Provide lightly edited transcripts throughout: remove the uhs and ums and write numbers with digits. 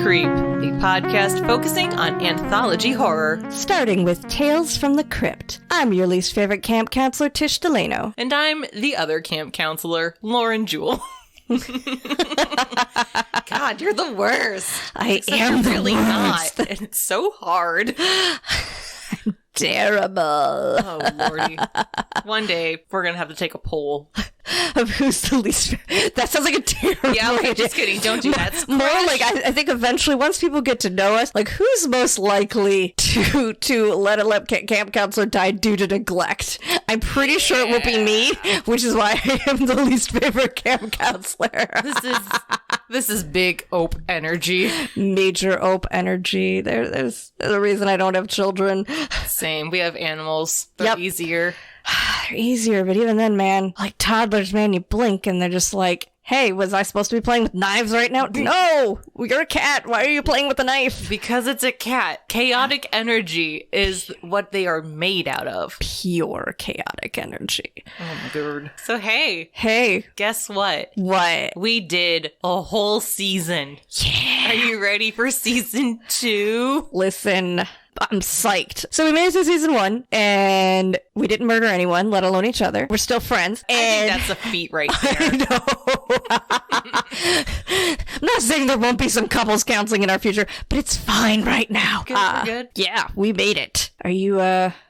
Creep, a podcast focusing on anthology horror. Starting with Tales from the Crypt. I'm your least favorite camp counselor, Tish, DeLano. And I'm the other camp counselor, Lauren Jewell. God, you're the worst. I am the really worst. Not. And it's so hard. Terrible. Oh, Lordy. One day, we're going to have to take a poll. Of who's the least... That sounds like a terrible Yeah, okay, idea. just kidding. Don't do that. More like, I think eventually, once people get to know us, like, who's most likely to let a camp counselor die due to neglect? I'm pretty sure it would be me, which is why I am the least favorite camp counselor. This is big ope energy. Major ope energy. There's a reason I don't have children. Same. We have animals. They're easier. They're easier, but even then, man, like toddlers, man, you blink and they're just like, hey, was I supposed to be playing with knives right now? No! You're a cat. Why are you playing with a knife? Because it's a cat. Chaotic energy is what they are made out of. Pure chaotic energy. Oh my god. So Hey. Guess what? What? We did a whole season. Yeah. Are you ready for season 2? Listen, I'm psyched. So we made it to season 1, and we didn't murder anyone, let alone each other. We're still friends. I think that's a feat right there. I know. I'm not saying there won't be some couples counseling in our future, but it's fine right now. Good, good. Yeah, we made it. Are you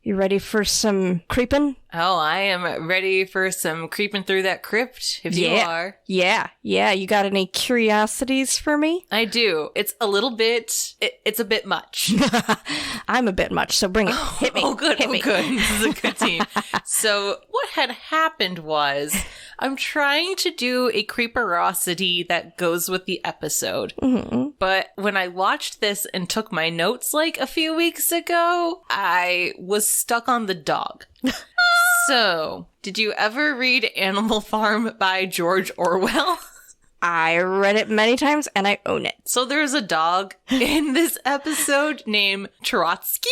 ready for some creeping? Oh, I am ready for some creeping through that crypt, if you are. Yeah. You got any curiosities for me? I do. It's a little bit, it's a bit much. I'm a bit much, so bring it. Hit me. Oh, good. Hit me. Good. This is a good team. So what had happened was I'm trying to do a creeperosity that goes with the episode. Mm-hmm. But when I watched this and took my notes like a few weeks ago, I was stuck on the dog. So, did you ever read Animal Farm by George Orwell? I read it many times and I own it. So there's a dog in this episode named Trotsky.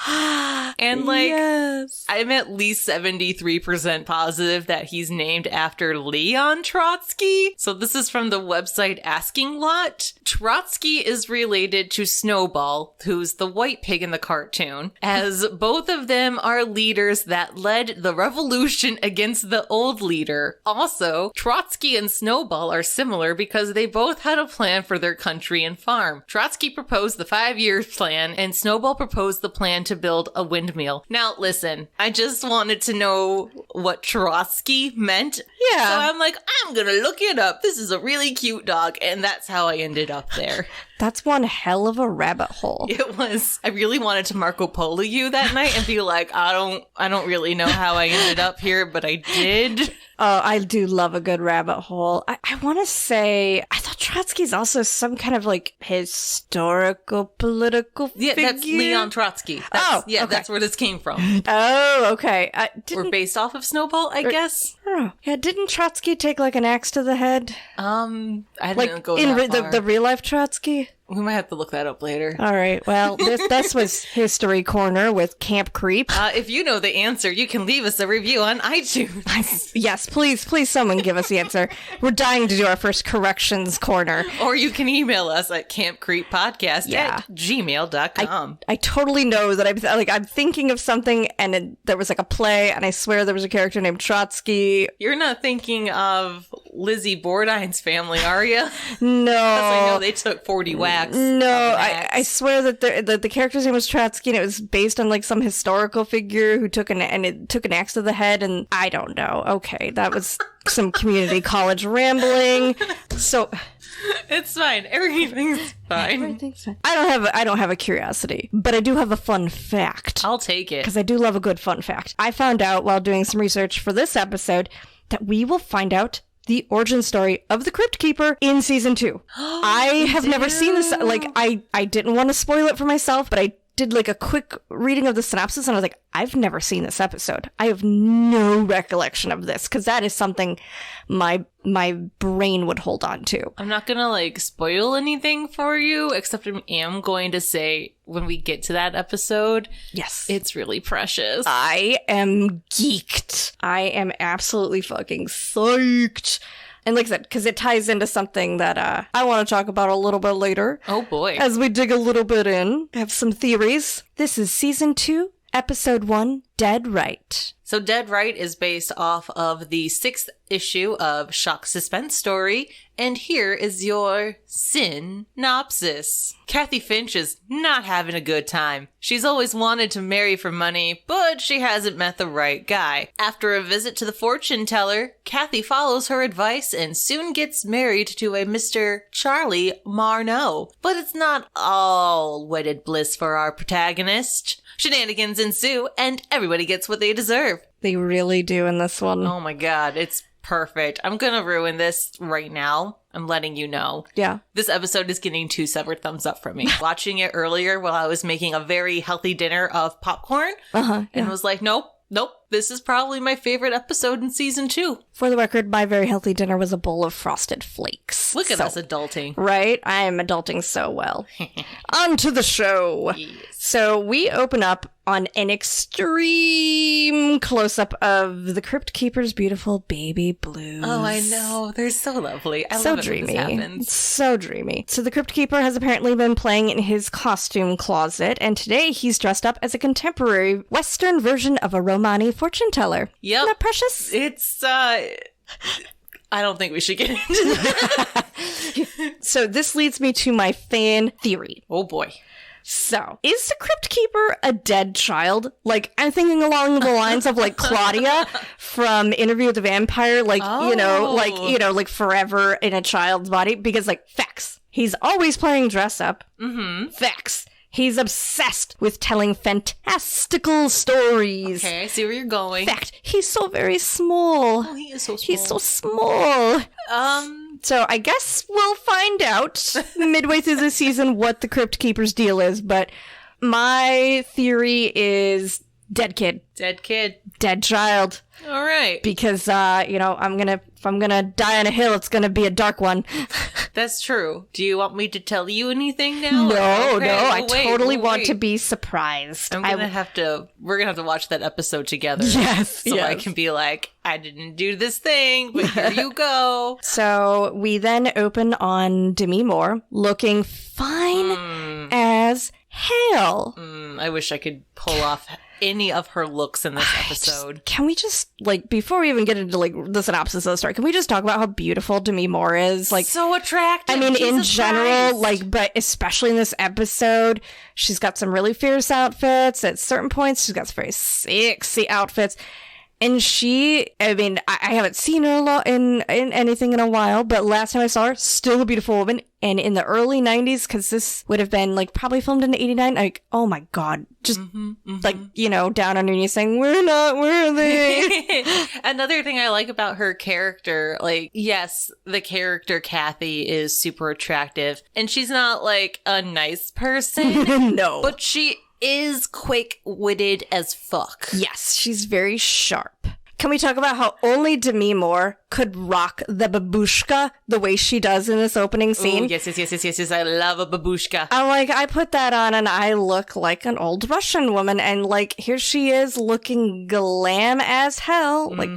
And yes. I'm at least 73% positive that he's named after Leon Trotsky. So this is from the website Asking Lot. Trotsky is related to Snowball, who's the white pig in the cartoon, as both of them are leaders that led the revolution against the old leader. Also, Trotsky and Snowball are similar because they both had a plan for their country and farm. Trotsky proposed the 5-year plan, and Snowball proposed the plan to build a windmill. Now, listen, I just wanted to know what Trotsky meant. Yeah. So I'm like, I'm gonna look it up. This is a really cute dog. And that's how I ended up there. That's one hell of a rabbit hole. It was. I really wanted to Marco Polo you that night and be like, I don't really know how I ended up here, but I did. Oh, I do love a good rabbit hole. I want to say, I thought Trotsky's also some kind of like historical political figure. Yeah, that's Leon Trotsky. Okay. That's where this came from. Oh, okay. We're based off of Snowball, I guess. Oh, yeah, didn't Trotsky take like an axe to the head? I didn't like go that far. The real life Trotsky? We might have to look that up later. All right. Well, this was History Corner with Camp Creep. If you know the answer, you can leave us a review on iTunes. Yes, please, someone give us the answer. We're dying to do our first corrections corner. Or you can email us at campcreeppodcast@gmail.com. I totally know that I'm thinking of something and there was like a play and I swear there was a character named Trotsky. You're not thinking of Lizzie Bordine's family, are you? No. Because I know they took 40 whacks. No, I swear that the character's name was Trotsky and it was based on like some historical figure who took an axe to the head, and I don't know. Okay, that was some community college rambling. So it's fine. Everything's fine. Everything's fine. I don't have a curiosity, but I do have a fun fact. I'll take it. Because I do love a good fun fact. I found out while doing some research for this episode that we will find out the origin story of the Crypt Keeper in season 2. I have never seen this. Like, I didn't want to spoil it for myself, but I did like a quick reading of the synopsis and I was like, I've never seen this episode. I have no recollection of this because that is something my brain would hold on to. I'm not gonna like spoil anything for you, except I am going to say when we get to that episode, yes, it's really precious. I am geeked. I am absolutely fucking psyched. And like I said, because it ties into something that I want to talk about a little bit later. Oh boy. As we dig a little bit in, I have some theories. This is season 2, episode 1, Dead Right. So Dead Right is based off of the 6th issue of Shock Suspense Story, and here is your synopsis. Kathy Finch is not having a good time. She's always wanted to marry for money, but she hasn't met the right guy. After a visit to the fortune teller, Kathy follows her advice and soon gets married to a Mr. Charlie Marno. But it's not all wedded bliss for our protagonist. Shenanigans ensue, and everybody gets what they deserve. They really do in this one. Oh my god, it's perfect. I'm gonna ruin this right now. I'm letting you know. Yeah. This episode is getting 2 separate thumbs up from me. Watching it earlier while I was making a very healthy dinner of popcorn, and was like, nope, this is probably my favorite episode in season 2. For the record, my very healthy dinner was a bowl of Frosted Flakes. Look at us adulting. Right? I am adulting so well. On to the show. Yes. So we open up on an extreme close-up of the Crypt Keeper's beautiful baby blues. Oh, I know. They're so lovely. I so love it dreamy. when this happens. So dreamy. So the Crypt Keeper has apparently been playing in his costume closet, and today he's dressed up as a contemporary Western version of a Romani fortune teller. Yep. Isn't that precious? It's, I don't think we should get into that. So this leads me to my fan theory. Oh boy. So, is the Crypt Keeper a dead child? Like, I'm thinking along the lines of, like, Claudia from Interview with the Vampire, like, like forever in a child's body. Because, like, facts. He's always playing dress up. Mm-hmm. Facts. He's obsessed with telling fantastical stories. Okay, I see where you're going. Fact. He's so very small. Oh, he is so small. He's so small. So I guess we'll find out midway through the season what the Crypt Keeper's deal is, but my theory is dead kid. Dead kid. Dead child. All right. Because, if I'm gonna die on a hill, it's gonna be a dark one. That's true. Do you want me to tell you anything now? No, I We'll totally wait. want to be surprised. We're gonna have to watch that episode together. Yes, So I can be like, I didn't do this thing, but here you go. So we then open on Demi Moore, looking fine as hell. I wish I could pull off any of her looks in this episode. Can we just, like, before we even get into, like, the synopsis of the story, can we just talk about how beautiful Demi Moore is? Like, so attractive. I mean, in Jesus general, Christ. like, but especially in this episode, she's got some really fierce outfits. At certain points, she's got some very sexy outfits. And I haven't seen her a lot in anything in a while, but last time I saw her, still a beautiful woman. And in the early 90s, because this would have been, like, probably filmed in 89, like, oh my God, just, like, down on her knees saying, we're not worthy. Another thing I like about her character, like, yes, the character Kathy is super attractive, and she's not, like, a nice person. No. But she is quick-witted as fuck. Yes, she's very sharp. Can we talk about how only Demi Moore could rock the babushka the way she does in this opening scene? Ooh, yes. I love a babushka. I'm like, I put that on and I look like an old Russian woman. And, like, here she is looking glam as hell. Like,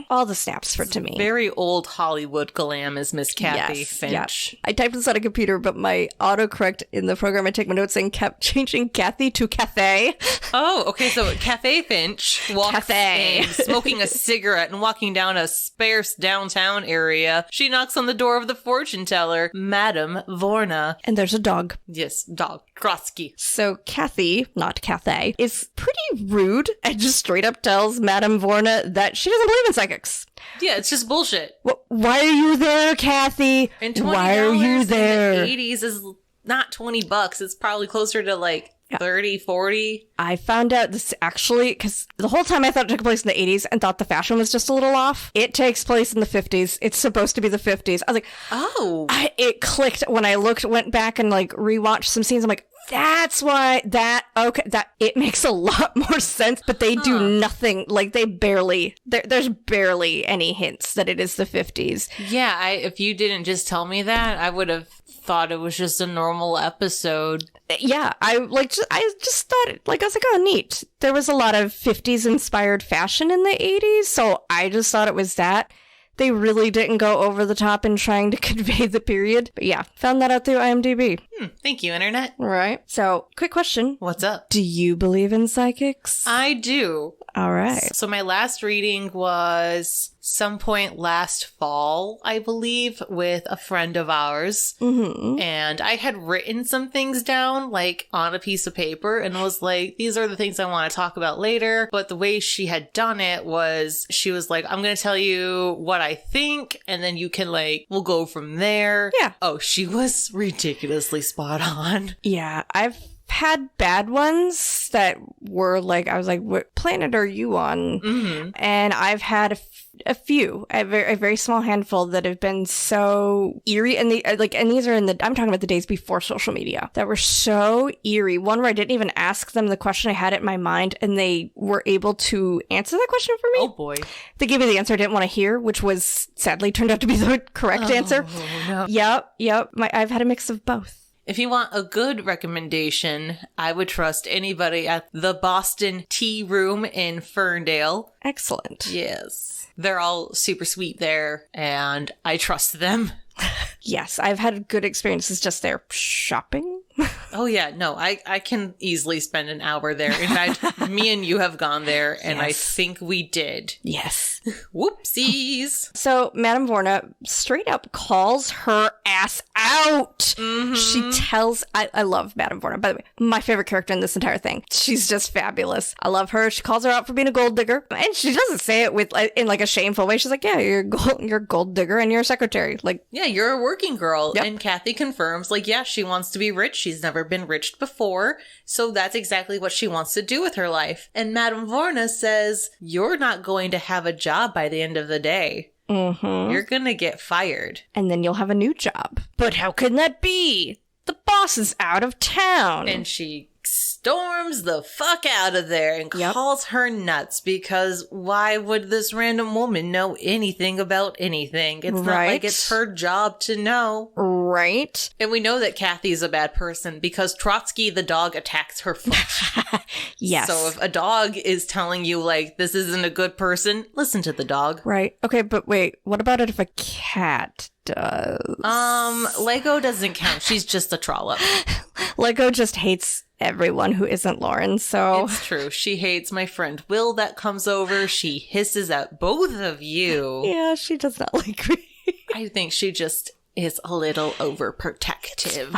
all the snaps for Demi. Very old Hollywood glam is Miss Kathy Finch. Yeah. I typed this on a computer, but my autocorrect in the program I take my notes in kept changing Kathy to Cathay. Oh, okay. So Cafe Finch walks in, smoking a cigarette and walking down a sparse downtown area. She knocks on the door of the fortune teller, Madame Vorna. And there's a dog. Yes, dog. Krotsky. So Kathy, not Cathay, is pretty rude and just straight up tells Madame Vorna that she doesn't believe in psychics. Yeah, it's just bullshit. Why are you there, Kathy? And $20 why are you there? in the 80s is not $20. It's probably closer to like 30, 40. I found out this actually, because the whole time I thought it took place in the 80s and thought the fashion was just a little off. It takes place in the 50s. It's supposed to be the 50s. I was like, oh. It clicked when I went back and like rewatched some scenes. I'm like, that's why it makes a lot more sense, but they do nothing. Like there's barely any hints that it is the 50s. Yeah, if you didn't just tell me that, I would have thought it was just a normal episode. Yeah, I just thought it, like, I was like, oh, neat. There was a lot of 50s inspired fashion in the 80s, so I just thought it was that. They really didn't go over the top in trying to convey the period. But yeah, found that out through IMDb. Thank you, Internet. Right. So, quick question. What's up? Do you believe in psychics? I do. All right. So my last reading was some point last fall, I believe, with a friend of ours. Mm-hmm. And I had written some things down, like, on a piece of paper and was like, these are the things I want to talk about later. But the way she had done it was, she was like, I'm going to tell you what I think, and then you can, like, we'll go from there. Yeah. Oh, she was ridiculously spot on. Yeah, I've had bad ones that were like, I was like, what planet are you on? Mm-hmm. And I've had a few, a very small handful that have been so eerie. And these are I'm talking about the days before social media that were so eerie. One where I didn't even ask them the question, I had it in my mind, and they were able to answer that question for me. Oh boy. They gave me the answer I didn't want to hear, which was sadly turned out to be the correct answer. No. Yep. I've had a mix of both. If you want a good recommendation, I would trust anybody at the Boston Tea Room in Ferndale. Excellent. Yes. They're all super sweet there, and I trust them. Yes, I've had good experiences just there shopping. Oh, yeah. No, I can easily spend an hour there. In fact, me and you have gone there, and I think we did. Yes. Whoopsies. So, Madame Vorna straight up calls her ass out. Mm-hmm. She tells... I love Madame Vorna. By the way, my favorite character in this entire thing. She's just fabulous. I love her. She calls her out for being a gold digger. And she doesn't say it in like a shameful way. She's like, yeah, you're a gold digger and you're a secretary. Like, yeah, you're a working girl. Yep. And Kathy confirms, like, yeah, she wants to be rich. She's never been rich before. So that's exactly what she wants to do with her life. And Madame Vorna says, you're not going to have a job by the end of the day. Mm-hmm. You're going to get fired. And then you'll have a new job. But how can that be? The boss is out of town. And she storms the fuck out of there and calls her nuts, because why would this random woman know anything about anything? It's not like it's her job to know. Right. And we know that Kathy's a bad person because Trotsky the dog attacks her foot. Yes. So if a dog is telling you, like, this isn't a good person, listen to the dog. Right. Okay, but wait, what about it if a cat does? Lego doesn't count. She's just a trollop. Lego just hates everyone who isn't Lauren, so... It's true. She hates my friend Will that comes over. She hisses at both of you. Yeah, she does not like me. I think she just is a little overprotective.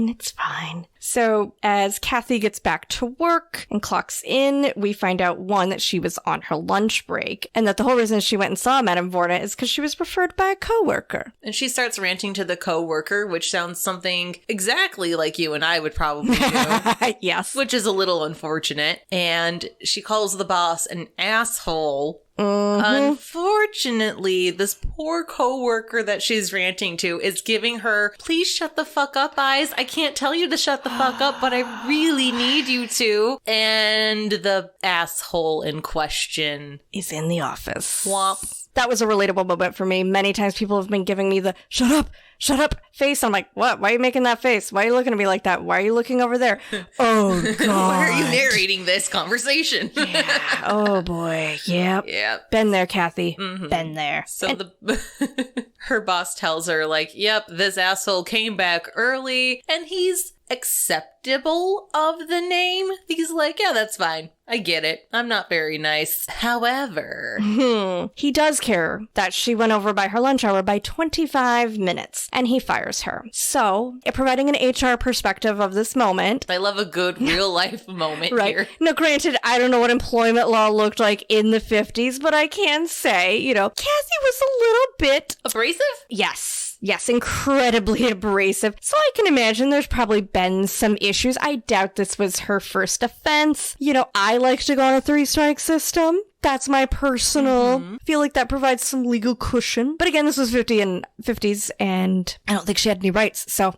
It's fine. So as Kathy gets back to work and clocks in, we find out, one, that she was on her lunch break, and that the whole reason she went and saw Madame Vorna is because she was referred by a coworker. And she starts ranting to the coworker, which sounds something exactly like you and I would probably do. Yes. Which is a little unfortunate. And she calls the boss an asshole. Mm-hmm. Unfortunately, this poor coworker that she's ranting to is giving her, please shut the fuck up eyes. I can't tell you to shut the fuck up, but I really need you to. And the asshole in question is in the office. Womp. That was a relatable moment for me. Many times people have been giving me the shut up face. I'm like, what? Why are you making that face? Why are you looking at me like that? Why are you looking over there? Oh, God. Why are you narrating this conversation? Yeah. Oh, boy. Yep. Been there, Kathy. Mm-hmm. Been there. So her boss tells her, like, yep, this asshole came back early and he's acceptable of the name. He's like, yeah, that's fine. I get it. I'm not very nice. However, he does care that she went over by her lunch hour by 25 minutes, and he fires her. So, providing an HR perspective of this moment. I love a good real life moment here. Now, granted, I don't know what employment law looked like in the 50s, but I can say, Kathy was a little bit abrasive? Yes, incredibly abrasive. So I can imagine there's probably been some issues. I doubt this was her first offense. I like to go on a 3-strike system. That's my personal. Feel like that provides some legal cushion. But again, this was 50s, and I don't think she had any rights. So,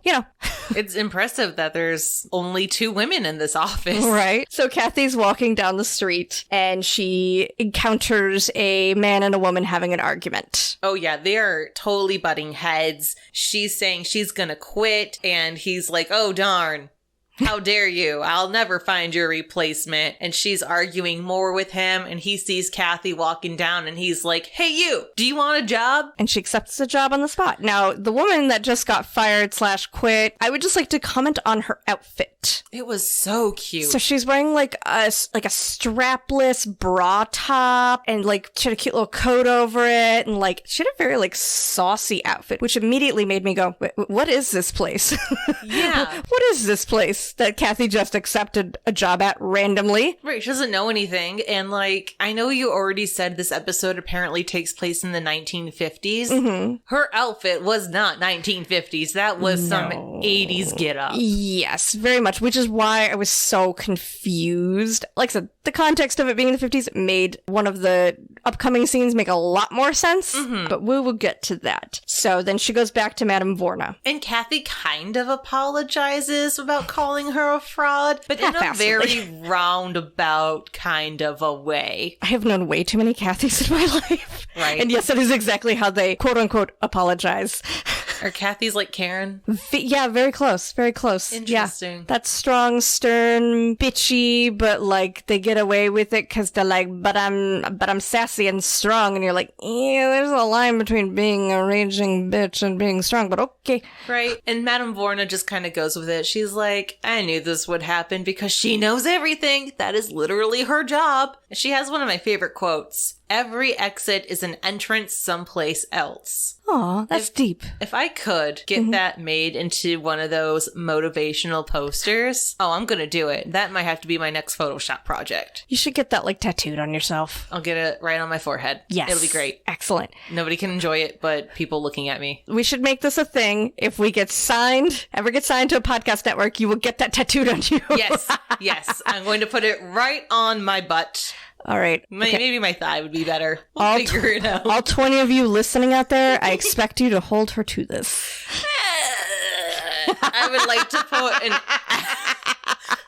It's impressive that there's only 2 women in this office. Right. So Kathy's walking down the street, and she encounters a man and a woman having an argument. Oh, yeah. They are totally butting heads. She's saying she's gonna quit, and he's like, oh, darn. How dare you? I'll never find your replacement. And she's arguing more with him, and he sees Kathy walking down, and he's like, hey, you, do you want a job? And she accepts the job on the spot. Now, the woman that just got fired / quit, I would just like to comment on her outfit. It was so cute. So she's wearing like a strapless bra top, and like she had a cute little coat over it, and like she had a very like saucy outfit, which immediately made me go, what is this place? Yeah. What is this place that Kathy just accepted a job at randomly? Right, she doesn't know anything. And like, I know you already said this episode apparently takes place in the 1950s. Mm-hmm. Her outfit was not 1950s. That was some 80s get up. Yes, very much, which is why I was so confused. Like I said, the context of it being in the 50s made one of the upcoming scenes make a lot more sense, but we will get to that. So then she goes back to Madame Vorna. And Kathy kind of apologizes about calling her a fraud, but in a very roundabout kind of a way. I have known way too many Kathys in my life. Right. And yes, that is exactly how they quote-unquote apologize. Are Kathy's like Karen? Yeah, very close. Very close. Interesting. Yeah. That's strong, stern, bitchy, but like they get away with it because they're like, but I'm sassy and strong. And you're like, yeah, there's a line between being a raging bitch and being strong, but okay. Right. And Madame Vorna just kind of goes with it. She's like, I knew this would happen because she knows everything. That is literally her job. And she has one of my favorite quotes. Every exit is an entrance someplace else. Aw, that's deep. If I could get that made into one of those motivational posters, I'm going to do it. That might have to be my next Photoshop project. You should get that like tattooed on yourself. I'll get it right on my forehead. Yes. It'll be great. Excellent. Nobody can enjoy it but people looking at me. We should make this a thing. If we ever get signed to a podcast network, you will get that tattooed on you. Yes. I'm going to put it right on my butt. All right. Maybe my thigh would be better. We'll figure it out. All 20 of you listening out there, I expect you to hold her to this. I would like to put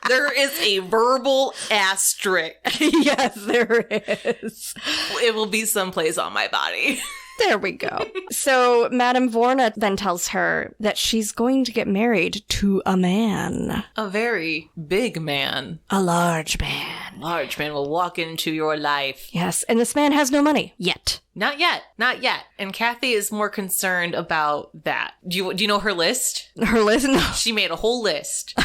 there is a verbal asterisk. Yes, there is. It will be someplace on my body. There we go. So Madame Vorna then tells her that she's going to get married to a man. A very big man. A large man. Large man will walk into your life. Yes, and this man has no money. Yet. Not yet. And Kathy is more concerned about that. Do you know her list? Her list? No. She made a whole list.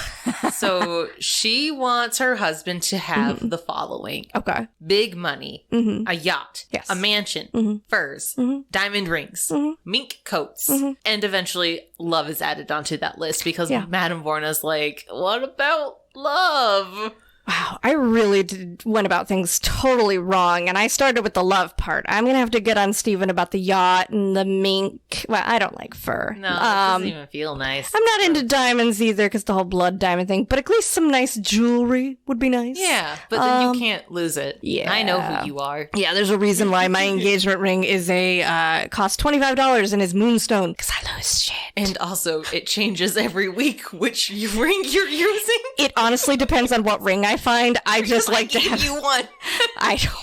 So she wants her husband to have the following. Okay. Big money, a yacht, yes, a mansion, furs, diamond rings, mink coats, and eventually love is added onto that list because Madame Vorna's like, what about love? Wow, I really went about things totally wrong, and I started with the love part. I'm going to have to get on Steven about the yacht and the mink. Well, I don't like fur. No, it doesn't even feel nice. I'm not into diamonds either, because the whole blood diamond thing, but at least some nice jewelry would be nice. Yeah, but then you can't lose it. Yeah. I know who you are. Yeah, there's a reason why my engagement ring is costs $25 and is moonstone, because I lose shit. And also, it changes every week which ring you're using. It honestly depends on what ring I find. I just like to have you one. I don't.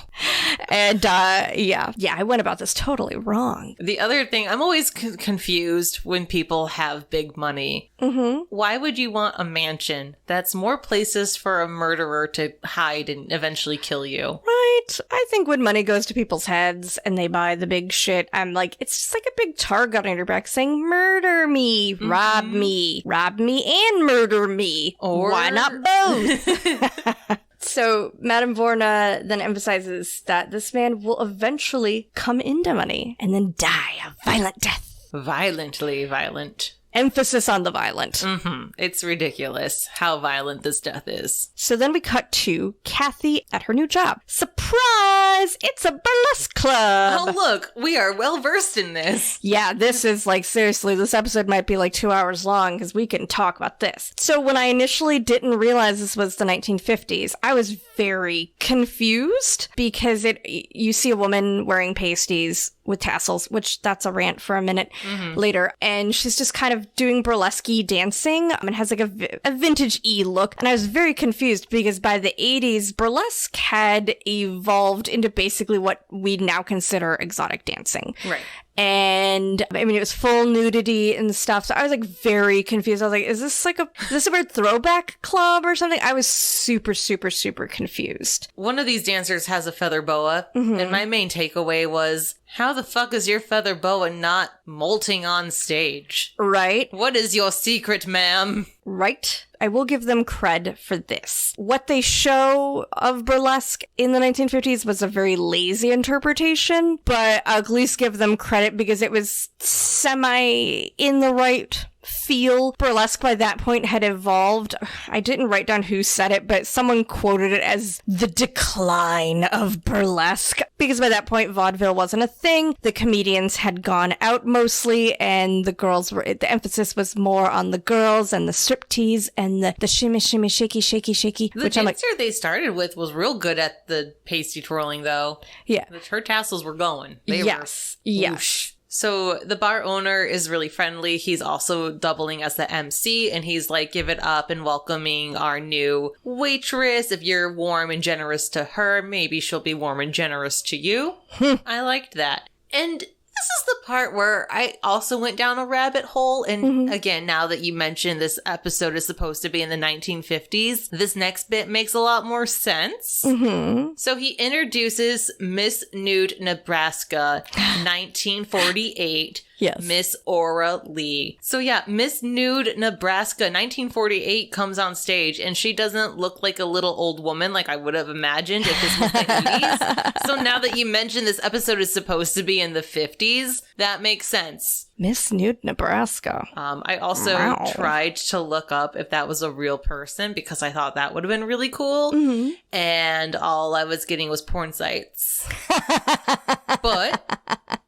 And I went about this totally wrong. The other thing, I'm always confused when people have big money. Why would you want a mansion? That's more places for a murderer to hide and eventually kill you. Right. I think when money goes to people's heads and they buy the big shit, I'm like, it's just like a big target on your back saying, murder me, rob me and murder me. Or why not both? So Madame Vorna then emphasizes that this man will eventually come into money and then die a violent death. Violently violent. Emphasis on the violent. It's ridiculous how violent this death is. So then we cut to Kathy at her new job. Surprise! It's a burlesque club! Oh, look, we are well versed in this. Yeah, this is like, seriously, this episode might be like 2 hours long because we can talk about this. So when I initially didn't realize this was the 1950s, I was very confused because you see a woman wearing pasties with tassels, which that's a rant for a minute later. And she's just kind of doing burlesque-y dancing and has like a vintage-y look. And I was very confused because by the 80s, burlesque had evolved into basically what we now consider exotic dancing. Right. And I mean, it was full nudity and stuff. So I was like very confused. I was like, is this a weird throwback club or something? I was super, super, super confused. One of these dancers has a feather boa, and my main takeaway was, how the fuck is your feather boa not molting on stage? Right? What is your secret, ma'am? Right. I will give them cred for this. What they show of burlesque in the 1950s was a very lazy interpretation, but I'll at least give them credit because it was semi in the right feel. Burlesque by that point had evolved. I didn't write down who said it, but someone quoted it as the decline of burlesque. Because by that point, vaudeville wasn't a thing. The comedians had gone out mostly, and the emphasis was more on the girls and the striptease and the shimmy, shimmy, shaky, shaky, shaky. The dancer they started with was real good at the pasty twirling, though. Yeah. Her tassels were going. Yes. So the bar owner is really friendly. He's also doubling as the MC, and he's like, give it up and welcoming our new waitress. If you're warm and generous to her, maybe she'll be warm and generous to you. I liked that. And this is the part where I also went down a rabbit hole. And again, now that you mentioned this episode is supposed to be in the 1950s, this next bit makes a lot more sense. So he introduces Miss Nude Nebraska, 1948. Yes. Miss Aura Lee. So yeah, Miss Nude Nebraska, 1948 comes on stage, and she doesn't look like a little old woman like I would have imagined if this was the 80s. So now that you mentioned this episode is supposed to be in the 50s, that makes sense. Miss Nude Nebraska. I also tried to look up if that was a real person because I thought that would have been really cool. And all I was getting was porn sites. But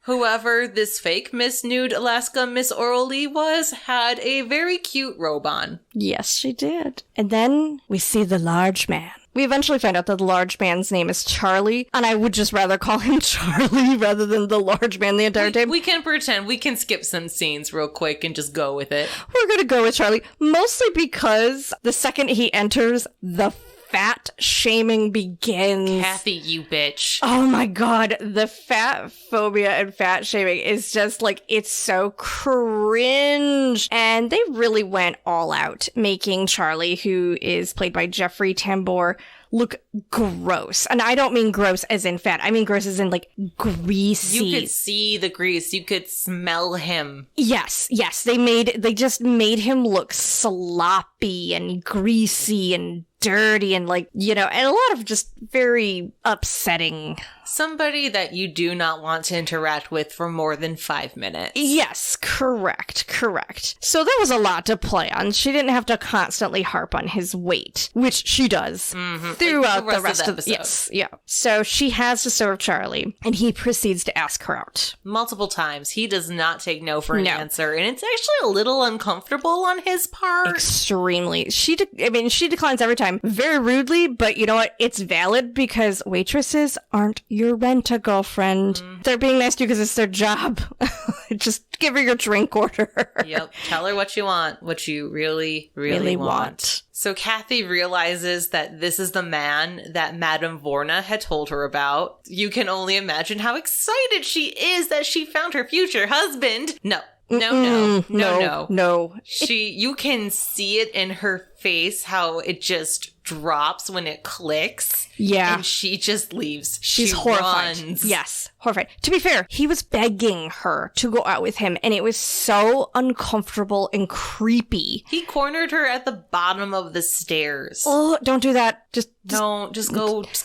whoever this fake Miss Nude Alaska Miss Orally was had a very cute robe on. Yes, she did. And then we see the large man. We eventually find out that the large man's name is Charlie, and I would just rather call him Charlie rather than the large man the entire time. We can pretend. We can skip some scenes real quick and just go with it. We're going to go with Charlie, mostly because the second he enters, the fat shaming begins. Kathy, you bitch. Oh my god, the fat phobia and fat shaming is just like, it's so cringe. And they really went all out, making Charlie, who is played by Jeffrey Tambor, look gross. And I don't mean gross as in fat. I mean gross as in like greasy. You could see the grease. You could smell him. Yes. They just made him look sloppy and greasy and dirty and like, and a lot of just very upsetting. Somebody that you do not want to interact with for more than 5 minutes. Yes, correct. So there was a lot to play on. She didn't have to constantly harp on his weight, which she does throughout the rest of the episode. Yes, yeah. So she has to serve Charlie, and he proceeds to ask her out. Multiple times. He does not take no for an answer, and it's actually a little uncomfortable on his part. Extremely. She declines every time, very rudely, but you know what? It's valid because waitresses aren't your rent-a-girlfriend. They're being nice to you because it's their job. Just give her your drink order. Yep. Tell her what you want. What you really, really want. So Kathy realizes that this is the man that Madame Vorna had told her about. You can only imagine how excited she is that she found her future husband. No. You can see it in her face, how it just drops when it clicks. Yeah. And she just leaves. She's she horrified. Runs. Yes, horrified. To be fair, he was begging her to go out with him, and it was so uncomfortable and creepy. He cornered her at the bottom of the stairs. Oh, don't do that. Just go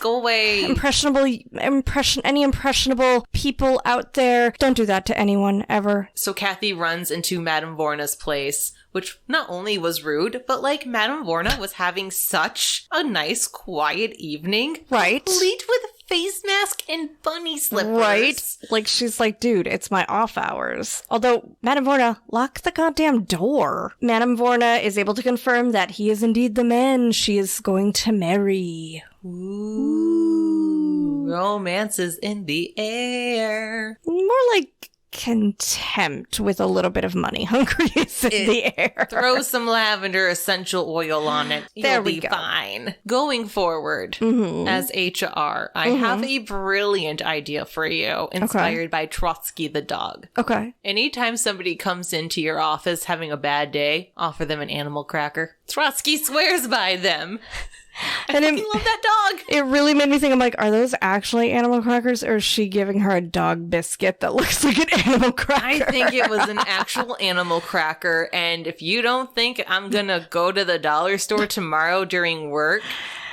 away. Any impressionable people out there, don't do that to anyone ever. So Kathy runs into Madame Vorna's place, which not only was rude, but like Madame Vorna was having such a nice, quiet evening. Right. Complete with face mask and bunny slippers. Right. Like, she's like, dude, it's my off hours. Although, Madame Vorna, lock the goddamn door. Madame Vorna is able to confirm that he is indeed the man she is going to marry. Ooh. Romance is in the air. More like contempt with a little bit of money. Hungry is in the air. Throw some lavender essential oil on it. You'll be fine. Going forward, as HR, I have a brilliant idea for you, inspired by Trotsky the dog. Okay. Anytime somebody comes into your office having a bad day, offer them an animal cracker. Trotsky swears by them. And I love that dog. It really made me think, I'm like, are those actually animal crackers, or is she giving her a dog biscuit that looks like an animal cracker? I think it was an actual animal cracker. And if you don't think I'm going to go to the dollar store tomorrow during work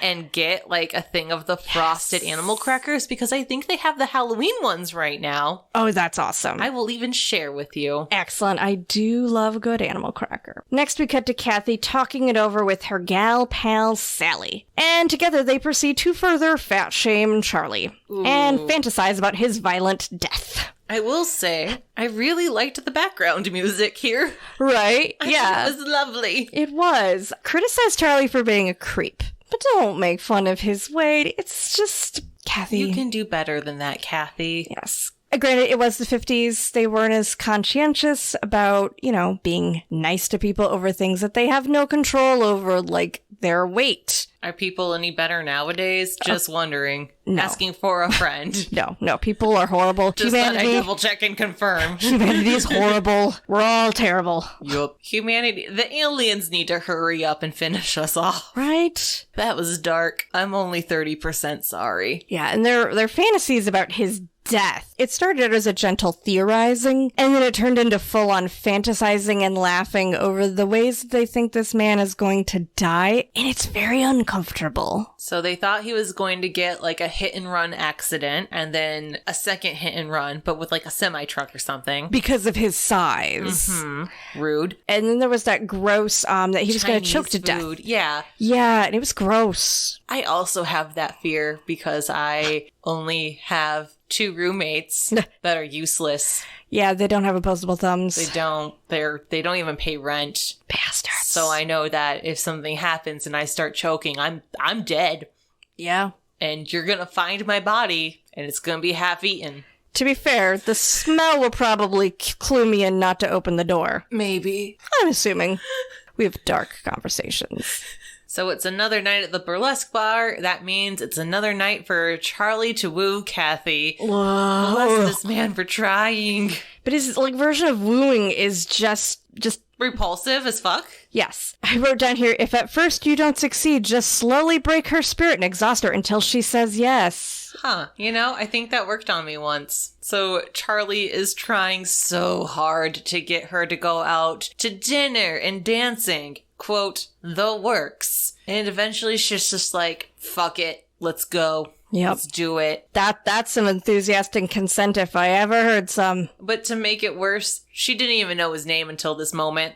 and get like a thing of the frosted animal crackers, because I think they have the Halloween ones right now. Oh, that's awesome. I will even share with you. Excellent. I do love a good animal cracker. Next, we cut to Kathy talking it over with her gal pal Sally. And together they proceed to further fat shame Charlie and fantasize about his violent death. I will say, I really liked the background music here. Right? Yeah. It was lovely. It was. Criticize Charlie for being a creep, but don't make fun of his weight. It's just, Kathy. You can do better than that, Kathy. Yes. Granted, it was the 50s. They weren't as conscientious about, being nice to people over things that they have no control over, like their weight. Are people any better nowadays? Just wondering. No. Asking for a friend. No, people are horrible. Just thought I double check and confirm. Humanity is horrible. We're all terrible. Yup. Humanity, the aliens need to hurry up and finish us off. Right? That was dark. I'm only 30% sorry. Yeah, and their fantasies about his death. It started as a gentle theorizing, and then it turned into full-on fantasizing and laughing over the ways they think this man is going to die, and it's very uncomfortable. So they thought he was going to get like a hit-and-run accident, and then a second hit-and-run, but with like a semi-truck or something. Because of his size. Mm-hmm. Rude. And then there was that gross, that he was going to choke to food. death. Yeah. Yeah, and it was gross. I also have that fear because I only have 2 roommates that are useless. Yeah, they don't have opposable thumbs. They don't. They don't even pay rent. Bastards. So I know that if something happens and I start choking, I'm dead. Yeah. And you're gonna find my body, and it's gonna be half eaten. To be fair, the smell will probably clue me in not to open the door. Maybe. I'm assuming. We have dark conversations. So it's another night at the burlesque bar. That means it's another night for Charlie to woo Kathy. Whoa. Bless this man for trying. But his version of wooing is just repulsive as fuck. Yes. I wrote down here, if at first you don't succeed, just slowly break her spirit and exhaust her until she says yes. Huh. I think that worked on me once. So Charlie is trying so hard to get her to go out to dinner and dancing. Quote, the works. And eventually she's just like, fuck it, let's go. Yep. Let's do it. That's some enthusiastic consent if I ever heard some. But to make it worse, she didn't even know his name until this moment.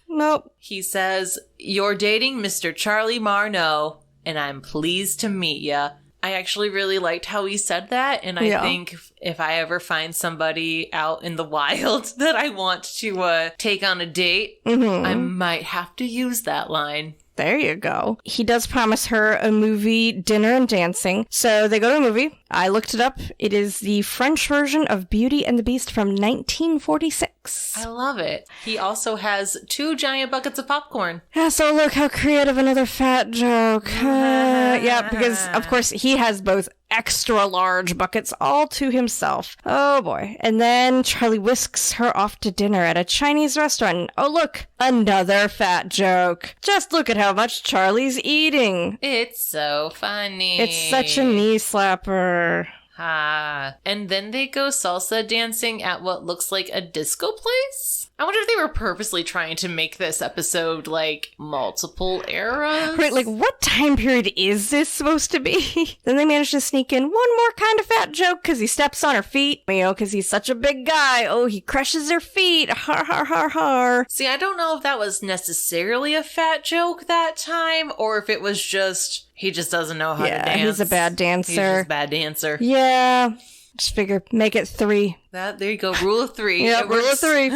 Nope. He says, you're dating Mr. Charlie Marno, and I'm pleased to meet ya. I actually really liked how he said that, and I think if I ever find somebody out in the wild that I want to take on a date, I might have to use that line. There you go. He does promise her a movie, dinner, and dancing. So they go to a movie. I looked it up. It is the French version of Beauty and the Beast from 1946. I love it. He also has 2 giant buckets of popcorn. Yeah, so look how creative, another fat joke. Yeah, because, of course, he has both extra large buckets all to himself. Oh boy. And then Charlie whisks her off to dinner at a Chinese restaurant. Oh look, another fat joke. Just look at how much Charlie's eating. It's so funny. It's such a knee slapper. And then they go salsa dancing at what looks like a disco place? I wonder if they were purposely trying to make this episode, like, multiple eras? Right, like, what time period is this supposed to be? Then they managed to sneak in one more kind of fat joke, because he steps on her feet, because he's such a big guy. Oh, he crushes her feet. Har, har, har, har. See, I don't know if that was necessarily a fat joke that time, or if it was just... He just doesn't know how to dance. He's a bad dancer. He's just a bad dancer. Yeah. Just figure, make it 3. There you go. Rule of 3. Yeah, rule of 3.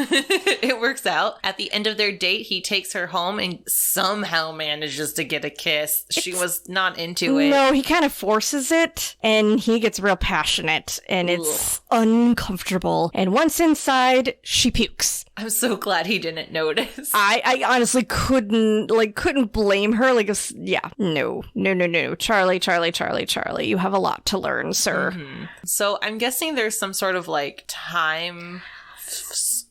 It works out. At the end of their date, he takes her home and somehow manages to get a kiss. She was not into it. No, he kind of forces it, and he gets real passionate, and it's uncomfortable. And once inside, she pukes. I'm so glad he didn't notice. I honestly couldn't blame her. No. Charlie, you have a lot to learn, sir. Mm-hmm. So I'm guessing there's some sort of time.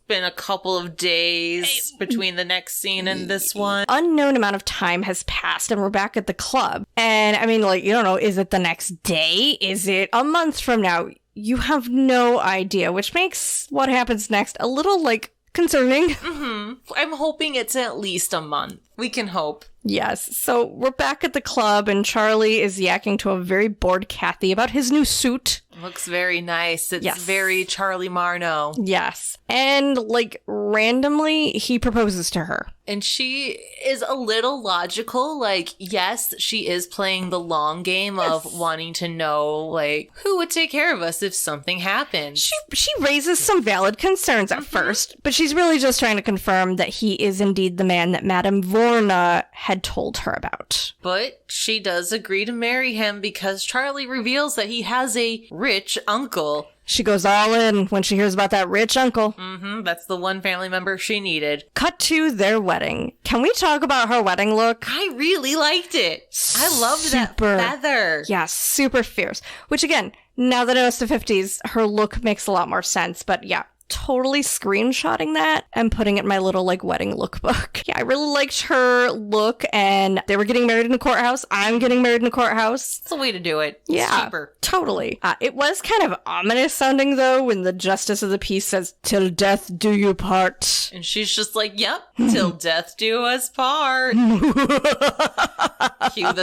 Been a couple of days between the next scene and this one. Unknown amount of time has passed and we're back at the club. And I mean, you don't know, is it the next day? Is it a month from now? You have no idea, which makes what happens next a little, concerning. Mm-hmm. I'm hoping it's at least a month. We can hope. Yes. So we're back at the club and Charlie is yakking to a very bored Kathy about his new suit. Looks very nice. It's very Charlie Marno. Yes. And, randomly, he proposes to her. And she is a little logical. Yes, she is playing the long game of wanting to know, who would take care of us if something happened. She raises some valid concerns at first, but she's really just trying to confirm that he is indeed the man that Madame Vorna had told her about. But she does agree to marry him because Charlie reveals that he has a rich uncle. She goes all in when she hears about that rich uncle. Mm-hmm. That's the one family member she needed. Cut to their wedding. Can we talk about her wedding look? I really liked it. I loved that feather. Yeah, super fierce. Which again, now that I know it's the 50s, her look makes a lot more sense. But yeah, totally screenshotting that and putting it in my little wedding lookbook. Yeah, I really liked her look, and they were getting married in a courthouse. I'm getting married in a courthouse. It's the way to do it. Yeah, it's cheaper. Totally. It was kind of ominous sounding though when the justice of the peace says, "Till death do you part." And she's just yep, till death do us part. Cue the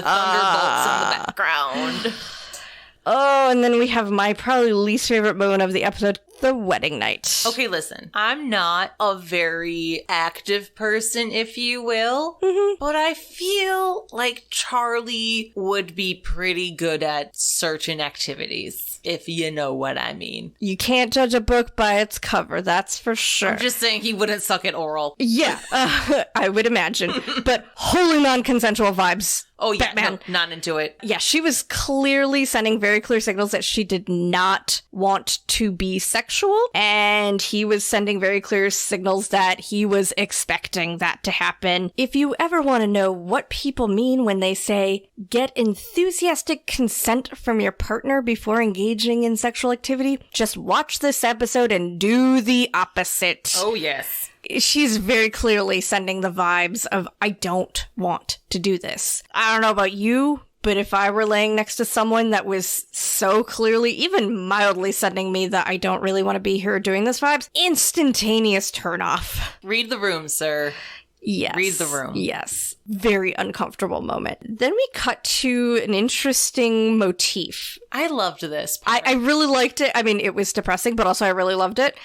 thunderbolts in the background. Oh, and then we have my probably least favorite moment of the episode, the wedding night. Okay, listen. I'm not a very active person, if you will, but I feel like Charlie would be pretty good at certain activities, if you know what I mean. You can't judge a book by its cover, that's for sure. I'm just saying he wouldn't suck at oral. Yeah, I would imagine. But wholly non-consensual vibes. Oh, yeah, Batman. No, not into it. Yeah, she was clearly sending very clear signals that she did not want to be sexual, and he was sending very clear signals that he was expecting that to happen. If you ever want to know what people mean when they say, get enthusiastic consent from your partner before engaging in sexual activity, just watch this episode and do the opposite. Oh, yes. She's very clearly sending the vibes of, I don't want to do this. I don't know about you, but if I were laying next to someone that was so clearly, even mildly sending me that I don't really want to be here doing this vibes, instantaneous turn off. Read the room, sir. Yes. Read the room. Yes. Very uncomfortable moment. Then we cut to an interesting motif. I loved this. I really liked it. I mean, it was depressing, but also I really loved it.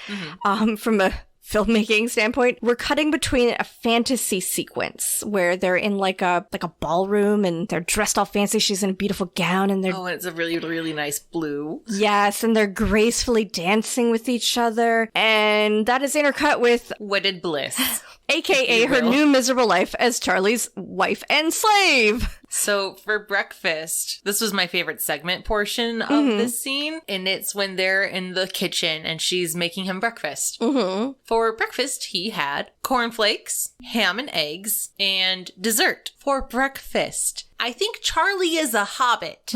From a filmmaking standpoint, we're cutting between a fantasy sequence where they're in a ballroom and they're dressed all fancy. She's in a beautiful gown and they're... Oh, and it's a really, really nice blue. Yes, and they're gracefully dancing with each other. And that is intercut with... Wedded bliss. AKA her new miserable life as Charlie's wife and slave. So for breakfast, this was my favorite segment portion of this scene. And it's when they're in the kitchen and she's making him breakfast. For breakfast, he had cornflakes, ham and eggs, and dessert for breakfast. I think Charlie is a hobbit.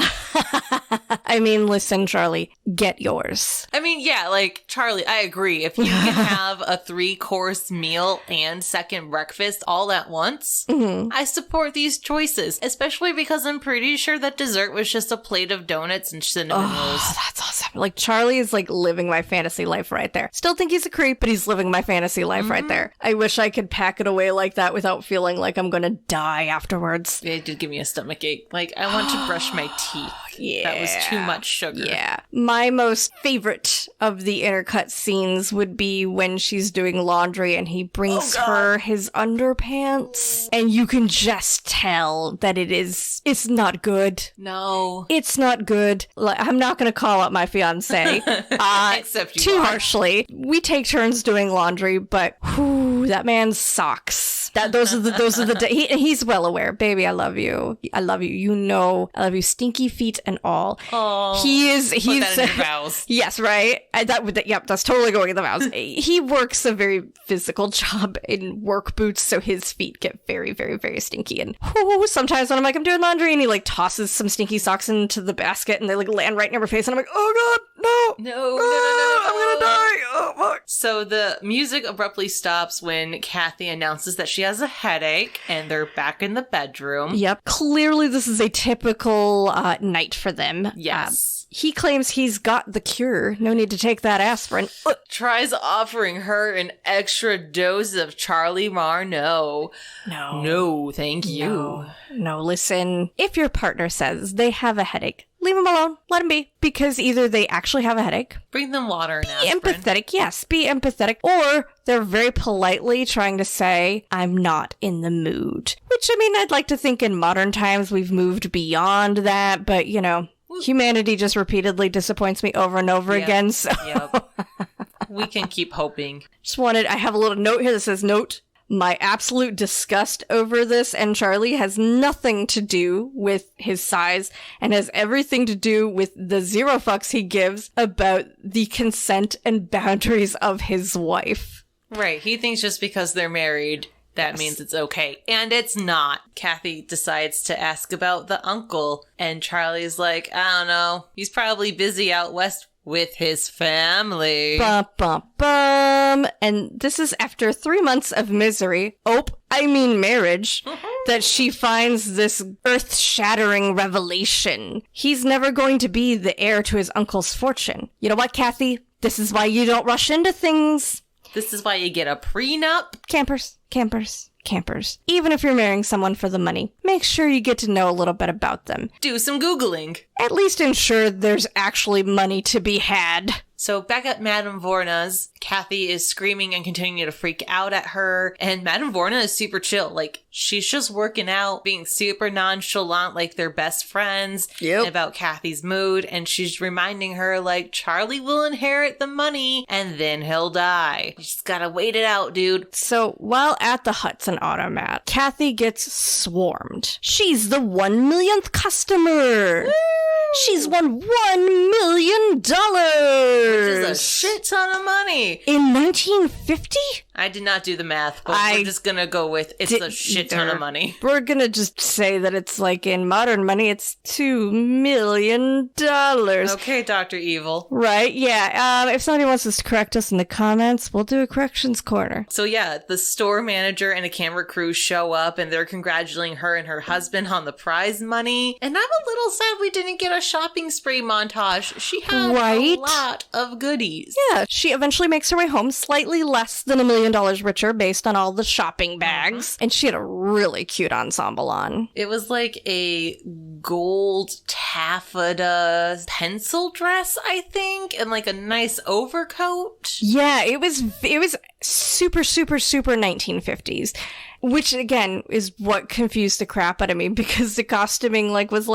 I mean, listen, Charlie, get yours. I mean, yeah, Charlie, I agree. If you can have a 3-course meal and second breakfast all at once, I support these choices, especially because I'm pretty sure that dessert was just a plate of donuts and cinnamon rolls. Oh, that's awesome. Charlie is living my fantasy life right there. Still think he's a creep, but he's living my fantasy life right there. I wish I could pack it away like that without feeling like I'm gonna die afterwards. It did give me a stomach ache. I want to brush my teeth. Yeah. That was too much sugar. Yeah. My most favorite of the intercut scenes would be when she's doing laundry and he brings her his underpants. And you can just tell that it's not good. No. It's not good. Like, I'm not going to call out my fiance Except you too are. harshly. We take turns doing laundry, but whew, that man sucks. Those are the he's well aware. Baby, I love you. I love you. You know, I love you, stinky feet and all. Oh, He's put that in your vows. Yes, right. Yep, that's totally going in the vows. He works a very physical job in work boots, so his feet get very, very, very stinky. And sometimes when I'm doing laundry, and he tosses some stinky socks into the basket, and they land right in her face, and I'm like, oh god, no, I'm gonna die. Oh fuck. So the music abruptly stops when Kathy announces that she has a headache, and they're back in the bedroom. Yep. Clearly, this is a typical night for them. Yes. He claims he's got the cure. No need to take that aspirin. Tries offering her an extra dose of Charlie Marno. No, thank you. No, listen. If your partner says they have a headache, leave them alone. Let them be. Because either they actually have a headache. Bring them water and Be aspirin. empathetic. Yes, be empathetic. Or they're very politely trying to say, I'm not in the mood. Which, I'd like to think in modern times we've moved beyond that. But, humanity just repeatedly disappoints me over and over again. So Yep. We can keep hoping. I have a little note here that says, note, my absolute disgust over this and Charlie has nothing to do with his size and has everything to do with the zero fucks he gives about the consent and boundaries of his wife. Right. He thinks just because they're married, that means it's okay. And it's not. Kathy decides to ask about the uncle, and Charlie's like, I don't know. He's probably busy out west with his family. Bum, bum, bum. And this is after 3 months of misery. Marriage. That she finds this earth-shattering revelation. He's never going to be the heir to his uncle's fortune. You know what, Kathy? This is why you don't rush into things. This is why you get a prenup. Campers. Even if you're marrying someone for the money, make sure you get to know a little bit about them. Do some Googling. At least ensure there's actually money to be had. So back at Madame Vorna's, Kathy is screaming and continuing to freak out at her. And Madame Vorna is super chill. She's just working out, being super nonchalant, like they're best friends. Yep. About Kathy's mood. And she's reminding her, Charlie will inherit the money and then he'll die. You just gotta wait it out, dude. So while at the Hudson Automat, Kathy gets swarmed. She's the 1 millionth customer. Woo! She's won $1 million. Which is a shit ton of money. In 1950? I did not do the math, but we're just gonna go with it's a shit ton of money. We're gonna just say that it's in modern money, it's $2 million. Okay, Dr. Evil. Right, yeah. If somebody wants us to correct us in the comments, we'll do a corrections corner. So yeah, the store manager and a camera crew show up and they're congratulating her and her husband on the prize money. And I'm a little sad we didn't get a shopping spree montage. She had a lot of goodies. Yeah, she eventually makes her way home, slightly less than $1 million richer based on all the shopping bags. And she had a really cute ensemble on. It was like a gold taffeta pencil dress, I think, and a nice overcoat. Yeah, it was super, super, super 1950s. Which, again, is what confused the crap out of me, because the costuming, was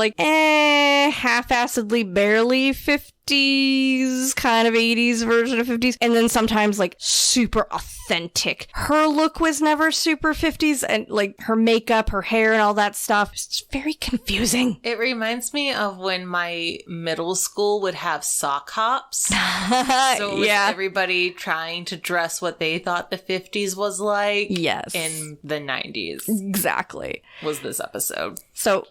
half-assedly barely 50s, kind of 80s version of 50s, and then sometimes, super authentic. Her look was never super 50s, and, her makeup, her hair, and all that stuff. It's very confusing. It reminds me of when my middle school would have sock hops. So it was everybody trying to dress what they thought the 50s was like. Yes. In the 90s. Exactly. Was this episode. So,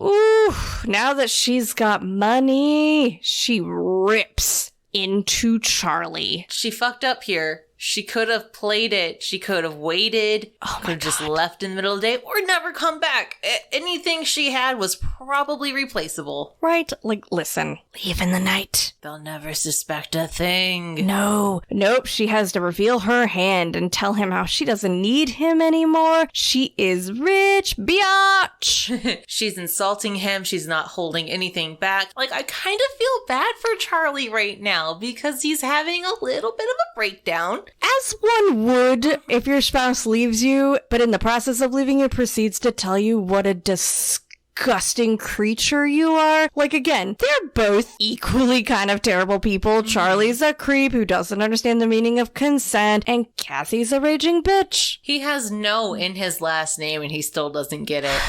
now that she's got money, she rips into Charlie. She fucked up here. She could have played it. She could have waited. Could have just left in the middle of the day or never come back. Anything she had was probably replaceable. Right? Like, listen, leave in the night. They'll never suspect a thing. No. Nope. She has to reveal her hand and tell him how she doesn't need him anymore. She is rich, biatch. She's insulting him. She's not holding anything back. Like, I kind of feel bad for Charlie right now because he's having a little bit of a breakdown. As one would if your spouse leaves you, but in the process of leaving you proceeds to tell you what a disgusting creature you are. Like, again, they're both equally kind of terrible people. Charlie's a creep who doesn't understand the meaning of consent, and Kathy's a raging bitch. He has no in his last name and he still doesn't get it.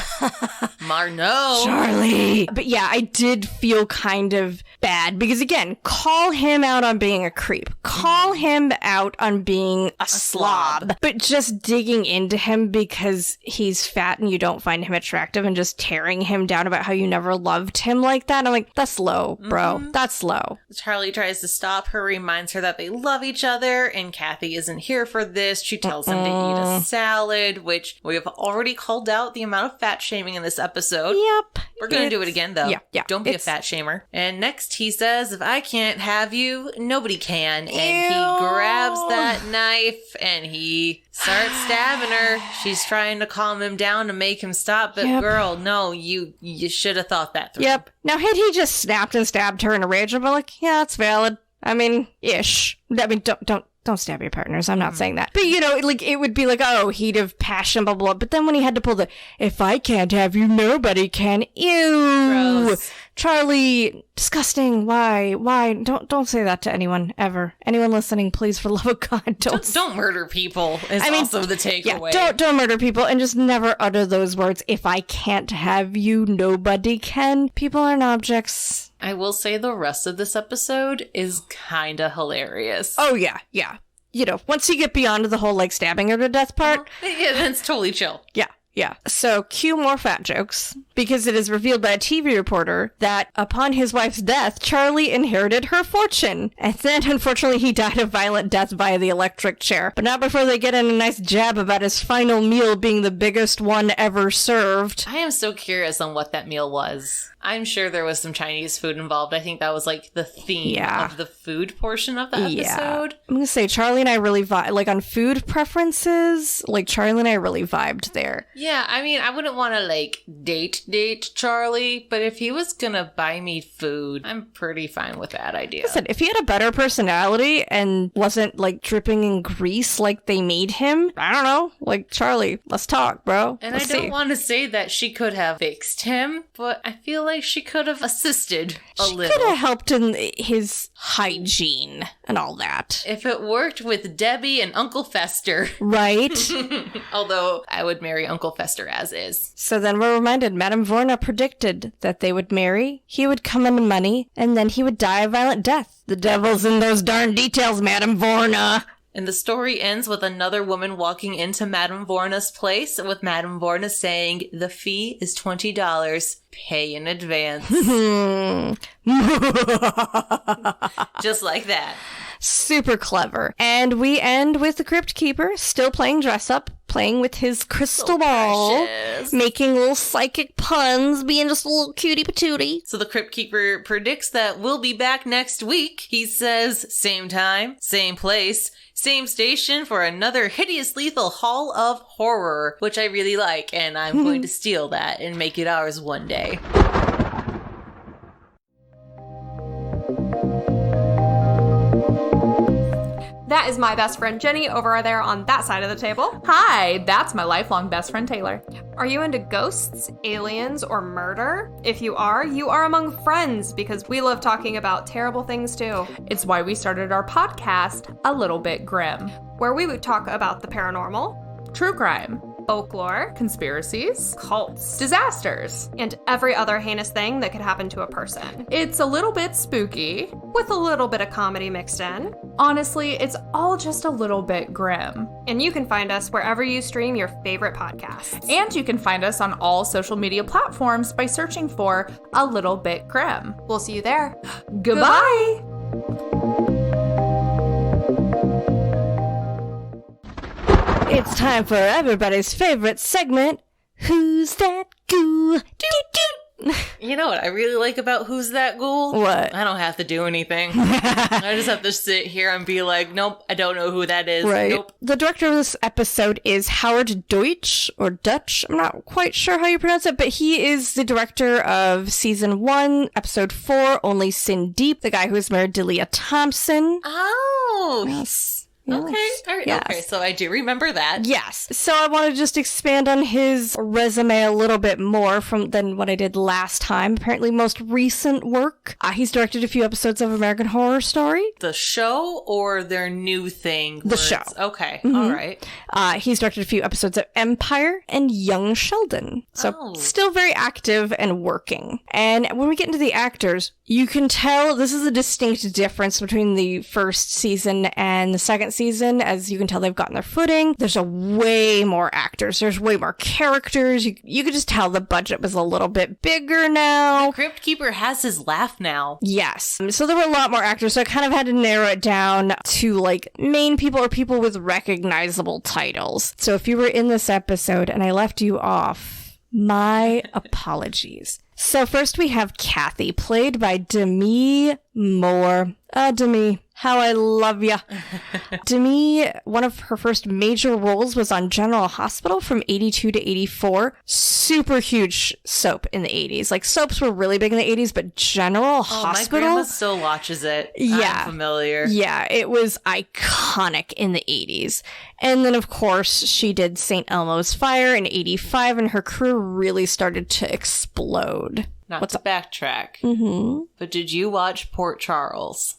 Marno. Charlie. But yeah, I did feel kind of bad because, again, call him out on being a creep. Call him out on being a slob. But just digging into him because he's fat and you don't find him attractive and just tearing him down about how you never loved him like that. I'm like, that's low, bro. That's low. Charlie tries to stop her, reminds her that they love each other, and Kathy isn't here for this. She tells him to eat a salad, which we have already called out the amount of fat shaming in this episode. Yep. We're going to do it again, though. Yeah. Don't be a fat shamer. And next he says, if I can't have you, nobody can. And he grabs that knife and he starts stabbing her. She's trying to calm him down to make him stop, but girl, no, you should have thought that through. Yep. Now, had he just snapped and stabbed her in a rage, I'd be like, yeah, that's valid. I mean, ish. I mean, don't stab your partners. I'm not saying that. But, you know, like, it would be like, oh, heat of passion, blah, blah, blah. But then when he had to pull the, if I can't have you, nobody can. Ew. Gross. Charlie, disgusting. Why? Don't say that to anyone, ever. Anyone listening, please, for the love of God, don't murder people is also the takeaway. Yeah, don't murder people and just never utter those words. If I can't have you, nobody can. People aren't objects. I will say the rest of this episode is kind of hilarious. Oh, yeah. You know, once you get beyond the whole, like, stabbing her to death part. Yeah, that's totally chill. Yeah. So, cue more fat jokes, because it is revealed by a TV reporter that upon his wife's death, Charlie inherited her fortune. And then, unfortunately, he died a violent death via the electric chair. But not before they get in a nice jab about his final meal being the biggest one ever served. I am so curious on what that meal was. I'm sure there was some Chinese food involved. I think that was like the theme of the food portion of the episode. Yeah. I'm going to say Charlie and I really like on food preferences, like Charlie and I really vibed there. Yeah, I mean, I wouldn't want to like date Charlie, but if he was going to buy me food, I'm pretty fine with that idea. Listen, if he had a better personality and wasn't like dripping in grease like they made him, I don't know, like Charlie, let's talk, bro. And let's I don't want to say that she could have fixed him, but I feel like she could have assisted a little. She could have helped in his hygiene and all that. If it worked with Debbie and Uncle Fester. Right. Although I would marry Uncle Fester as is. So then we're reminded Madame Vorna predicted that they would marry, he would come in money, and then he would die a violent death. The devil's in those darn details, Madame Vorna. And the story ends with another woman walking into Madame Vorna's place, with Madame Vorna saying, the fee is $20. Pay in advance. Just like that. Super clever. And we end with the Crypt Keeper still playing dress up, playing with his crystal ball, making little psychic puns, being just a little cutie patootie. So the Crypt Keeper predicts that we'll be back next week. He says, same time, same place, same station for another hideous lethal Hall of Horror, which I really like, and I'm going to steal that and make it ours one day. That is my best friend Jenny over there on that side of the table. Hi, that's my lifelong best friend Taylor. Are you into ghosts, aliens, or murder? If you are among friends, because we love talking about terrible things too. It's why we started our podcast, A Little Bit Grim, where we would talk about the paranormal, true crime, folklore, conspiracies, cults, disasters, and every other heinous thing that could happen to a person. It's a little bit spooky, with a little bit of comedy mixed in. Honestly, it's all just a little bit grim. And you can find us wherever you stream your favorite podcasts. And you can find us on all social media platforms by searching for A Little Bit Grim. We'll see you there. Goodbye! It's time for everybody's favorite segment, Who's That Ghoul? You know what I really like about Who's That Ghoul? What? I don't have to do anything. I just have to sit here and be like, nope, I don't know who that is. Right. Nope. The director of this episode is Howard Deutsch, or Dutch. I'm not quite sure how you pronounce it, but he is the director of season 1, episode 4, Only Sin Deep, the guy who is married to Leah Thompson. Oh. Yes. Okay. All right. Yes. Okay. So I do remember that. Yes. So I want to just expand on his resume a little bit more than what I did last time. Apparently most recent work. He's directed a few episodes of American Horror Story. The show or their new thing? The show. Okay. Mm-hmm. All right. He's directed a few episodes of Empire and Young Sheldon. So still very active and working. And when we get into the actors, you can tell this is a distinct difference between the first season and the second season. As you can tell, they've gotten their footing. There's way more actors. There's way more characters. You could just tell the budget was a little bit bigger now. The Crypt Keeper has his laugh now. Yes. So there were a lot more actors. So I kind of had to narrow it down to like main people or people with recognizable titles. So if you were in this episode and I left you off, my apologies. So first we have Kathy, played by Demi Moore. Demi, how I love ya. Demi, one of her first major roles was on General Hospital from 82 to 84. Super huge soap in the 80s. Like, soaps were really big in the 80s, but General Hospital... My grandma still watches it. Yeah. I'm familiar. Yeah, it was iconic in the 80s. And then, of course, she did St. Elmo's Fire in 85, and her career really started to explode. Not to backtrack, but did you watch Port Charles?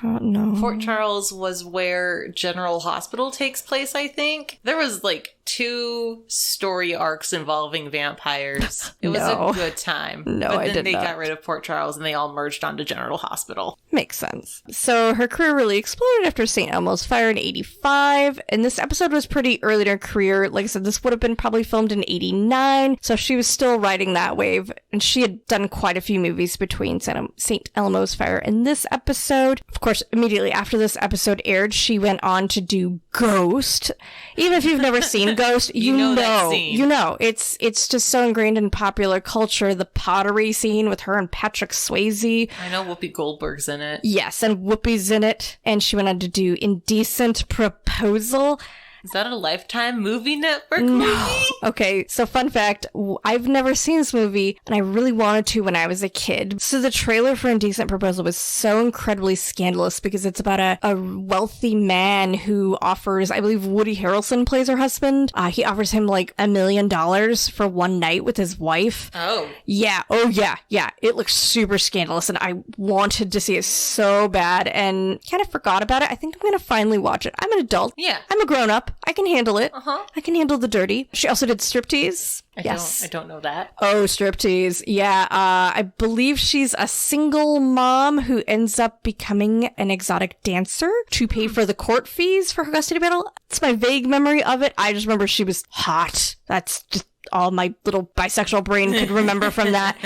No. Port Charles was where General Hospital takes place, I think. There was like 2 story arcs involving vampires. It was a good time. No, but I then did they not. got rid of Port Charles and they all merged onto General Hospital. Makes sense. So her career really exploded after St. Elmo's Fire in 85, and this episode was pretty early in her career. Like I said, this would have been probably filmed in 89, so she was still riding that wave, and she had done quite a few movies between St. Elmo's Fire and this episode. Of course, immediately after this episode aired, she went on to do Ghost. Even if you've never seen Ghost, you know that scene. You know, it's just so ingrained in popular culture. The pottery scene with her and Patrick Swayze. I know Whoopi Goldberg's in it. Yes, and Whoopi's in it. And she went on to do Indecent Proposal. Is that a Lifetime Movie Network movie? Okay, so fun fact, I've never seen this movie, and I really wanted to when I was a kid. So the trailer for Indecent Proposal was so incredibly scandalous because it's about a wealthy man who offers, I believe Woody Harrelson plays her husband. He offers him like $1 million for one night with his wife. Oh. Yeah. Oh, yeah. Yeah. It looks super scandalous, and I wanted to see it so bad and kind of forgot about it. I think I'm going to finally watch it. I'm an adult. Yeah. I'm a grown-up. I can handle it. Uh-huh. I can handle the dirty. She also did Striptease. I don't know that. Oh, Striptease. Yeah. I believe she's a single mom who ends up becoming an exotic dancer to pay for the court fees for her custody battle. It's my vague memory of it. I just remember she was hot. That's just all my little bisexual brain could remember from that.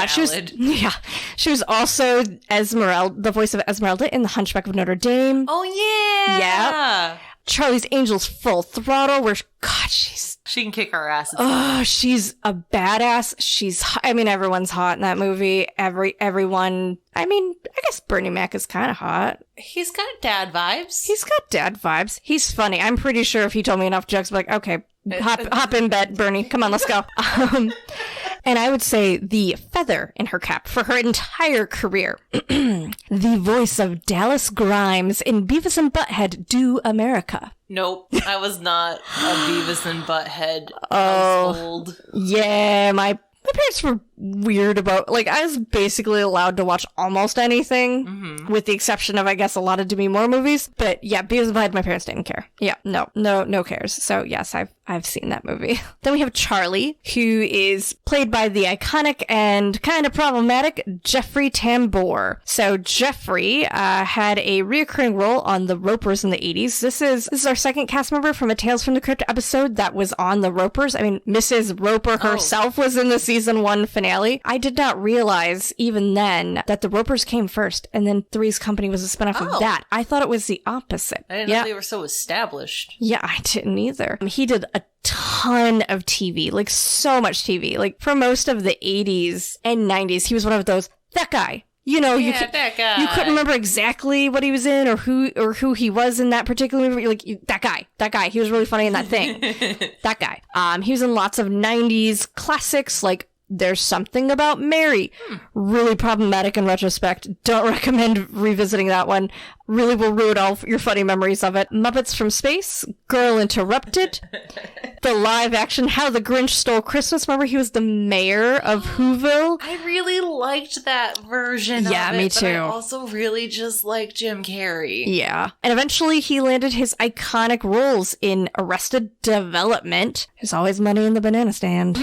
She was also Esmeralda, the voice of Esmeralda in The Hunchback of Notre Dame. Oh, yeah. Yeah. Charlie's Angels Full Throttle, where, God, she can kick our asses. Oh, she's a badass. Everyone's hot in that movie. Everyone, I guess Bernie Mac is kind of hot. He's got dad vibes. He's funny. I'm pretty sure if he told me enough jokes, I'd be like, okay, hop in bed, Bernie. Come on, let's go. And I would say the feather in her cap for her entire career. The voice of Dallas Grimes in Beavis and Butthead Do America. Nope, I was not a Beavis and Butthead household. Yeah, my parents were weird about, like, I was basically allowed to watch almost anything, with the exception of, I guess, a lot of Demi Moore movies. But yeah, Beavis and Butthead, my parents didn't care. Yeah, no cares. So yes, I've seen that movie. Then we have Charlie, who is played by the iconic and kind of problematic Jeffrey Tambor. So Jeffrey had a reoccurring role on The Ropers in the 80s. This is our second cast member from a Tales from the Crypt episode that was on The Ropers. I mean, Mrs. Roper herself was in the season 1 finale. I did not realize even then that The Ropers came first, and then Three's Company was a spinoff of that. I thought it was the opposite. I didn't know they were so established. Yeah, I didn't either. He did a ton of TV, like so much TV. Like for most of the 80s and 90s, he was one of those, that guy. You know, that guy. You couldn't remember exactly what he was in or who he was in that particular movie. Like, that guy. He was really funny in that thing. That guy. He was in lots of 90s classics like There's Something About Mary. Really problematic in retrospect. Don't recommend revisiting that one. Really will ruin all your funny memories of it. Muppets from Space, Girl Interrupted, the live action How the Grinch Stole Christmas. Remember he was the mayor of Whoville? I really liked that version of it. Yeah, me too. But I also really just like Jim Carrey. Yeah. And eventually he landed his iconic roles in Arrested Development. There's always money in the banana stand.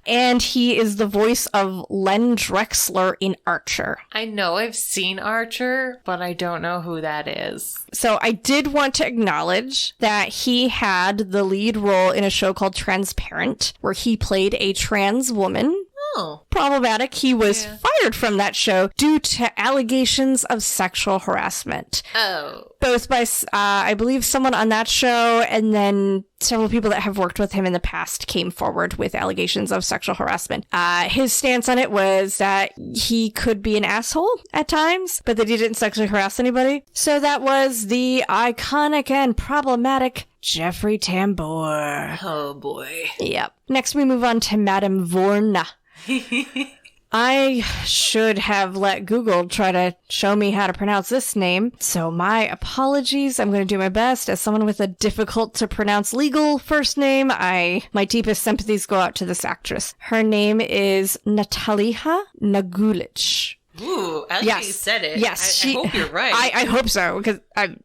And he is the voice of Len Drexler in Archer. I know I've seen Archer, but I don't know who that is. So I did want to acknowledge that he had the lead role in a show called Transparent, where he played a trans woman. Oh. Problematic. He was fired from that show due to allegations of sexual harassment. Oh. Both by, I believe, someone on that show, and then several people that have worked with him in the past came forward with allegations of sexual harassment. His stance on it was that he could be an asshole at times, but that he didn't sexually harass anybody. So that was the iconic and problematic Jeffrey Tambor. Oh, boy. Yep. Next, we move on to Madame Vorna. I should have let Google try to show me how to pronounce this name, so my apologies. I'm going to do my best. As someone with a difficult to pronounce legal first name, my deepest sympathies go out to this actress. Her name is Nataliha Nagulich. Ooh, I like you said it. Yes, I hope you're right. I hope so, because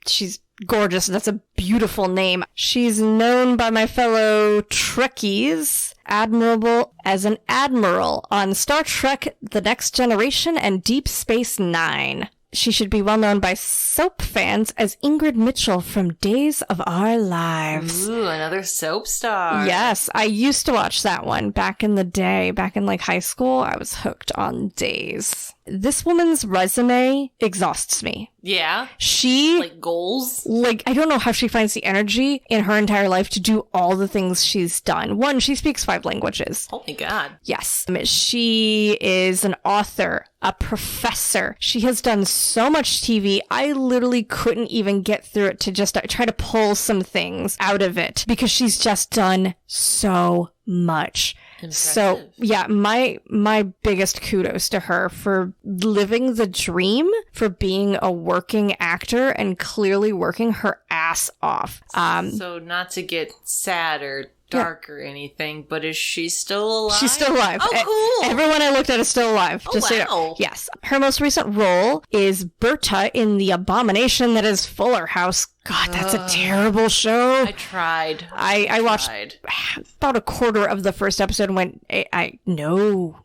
she's gorgeous. That's a beautiful name. She's known by my fellow Trekkies as an admiral on Star Trek The Next Generation and Deep Space Nine. She should be well known by soap fans as Ingrid Mitchell from Days of Our Lives. Ooh, another soap star. Yes, I used to watch that one back in the day. Back in like high school, I was hooked on Days. This woman's resume exhausts me. Yeah? She... Like goals? Like, I don't know how she finds the energy in her entire life to do all the things she's done. One, she speaks 5 languages. Oh my god. Yes. She is an author, a professor. She has done so much TV, I literally couldn't even get through it to just try to pull some things out of it because she's just done so much. Impressive. So, yeah, my biggest kudos to her for living the dream, for being a working actor and clearly working her ass off. So not to get sad or dark or anything, but is she still alive? She's still alive. Oh, cool. Everyone I looked at is still alive. Oh, just so you know. wow. Yes. Her most recent role is Berta in The Abomination That Is Fuller House. God, that's a terrible show. I tried. I watched about a quarter of the first episode and went, no.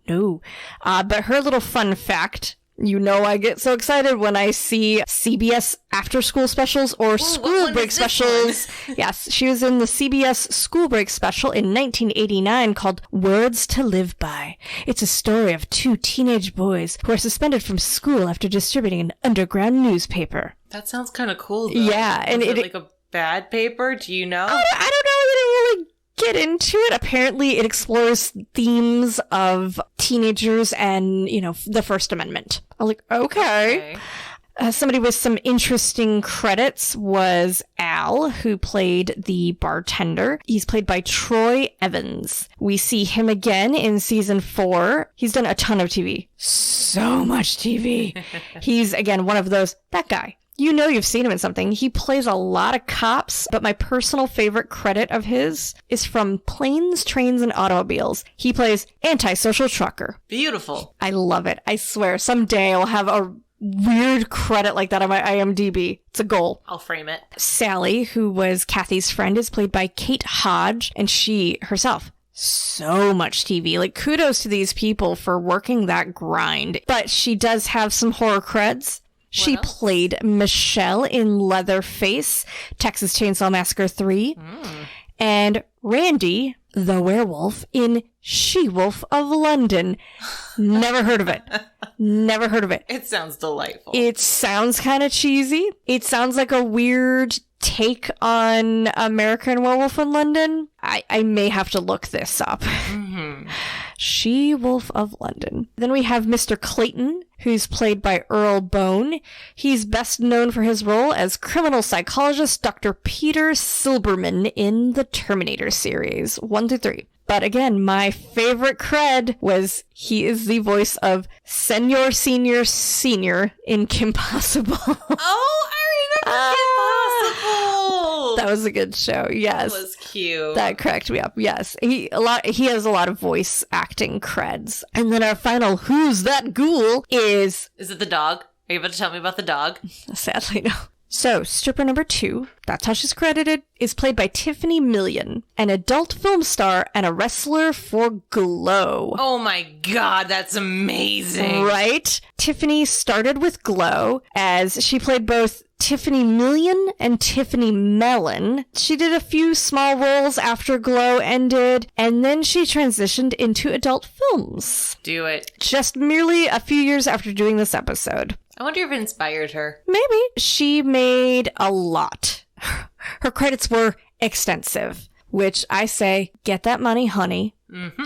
But her little fun fact, you know I get so excited when I see CBS after-school specials or school break specials. Yes, she was in the CBS school break special in 1989 called Words to Live By. It's a story of 2 teenage boys who are suspended from school after distributing an underground newspaper. That sounds kind of cool, though. Yeah, and is it like a bad paper? Do you know? I don't know that it really get into it. Apparently, it explores themes of teenagers and, the First Amendment. I'm like, okay. Somebody with some interesting credits was Al, who played the bartender. He's played by Troy Evans. We see him again in season 4. He's done a ton of TV. So much TV. He's, again, one of those, that guy. You know you've seen him in something. He plays a lot of cops, but my personal favorite credit of his is from Planes, Trains, and Automobiles. He plays antisocial trucker. Beautiful. I love it. I swear, someday I'll have a weird credit like that on my IMDb. It's a goal. I'll frame it. Sally, who was Kathy's friend, is played by Kate Hodge, and she herself, so much TV. Like, kudos to these people for working that grind. But she does have some horror creds. She played Michelle in Leatherface, Texas Chainsaw Massacre 3, and Randy, the werewolf, in She-Wolf of London. Never heard of it. Never heard of it. It sounds delightful. It sounds kind of cheesy. It sounds like a weird take on American Werewolf in London. I may have to look this up. She-Wolf of London. Then we have Mr. Clayton, who's played by Earl Bone. He's best known for his role as criminal psychologist Dr. Peter Silberman in the Terminator series 1 through 3. But again, my favorite cred was he is the voice of Senor Senior Senior in Kim Possible. Oh, I remember Kim Possible. That was a good show. Yes, That was cute. that cracked me up. Yes, he has a lot of voice acting creds. And then our final "Who's That Ghoul?" is it the dog? Are you about to tell me about the dog? sadly no. So, stripper number 2, that's how she's credited, is played by Tiffany Million, an adult film star and a wrestler for Glow. Oh my god, that's amazing. Right? Tiffany started with Glow as she played both Tiffany Million and Tiffany Mellon. She did a few small roles after Glow ended, and then she transitioned into adult films. Do it. Just merely a few years after doing this episode. I wonder if it inspired her. Maybe. She made a lot. Her credits were extensive, which I say, get that money, honey.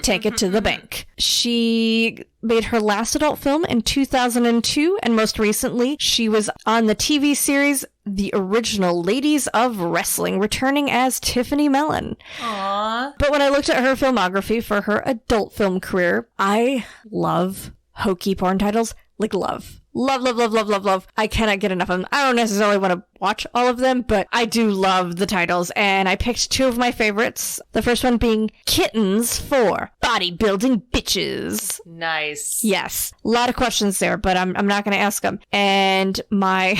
Take it to the bank. She made her last adult film in 2002, and most recently, she was on the TV series The Original Ladies of Wrestling, returning as Tiffany Mellon. Aww. But when I looked at her filmography for her adult film career, I love hokey porn titles. Like, love. Love, love, love, love, love, love. I cannot get enough of them. I don't necessarily want to watch all of them, but I do love the titles, and I picked 2 of my favorites. The first one being Kittens for Bodybuilding Bitches. Nice. Yes. A lot of questions there, but I'm not going to ask them. And my...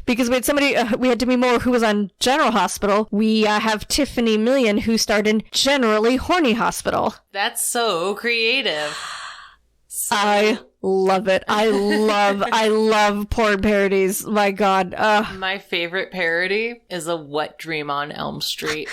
Because we had somebody, we had Demi Moore who was on General Hospital. We have Tiffany Million who starred in Generally Horny Hospital. That's so creative. I love it. I love porn parodies. My God. My favorite parody is A Wet Dream on Elm Street.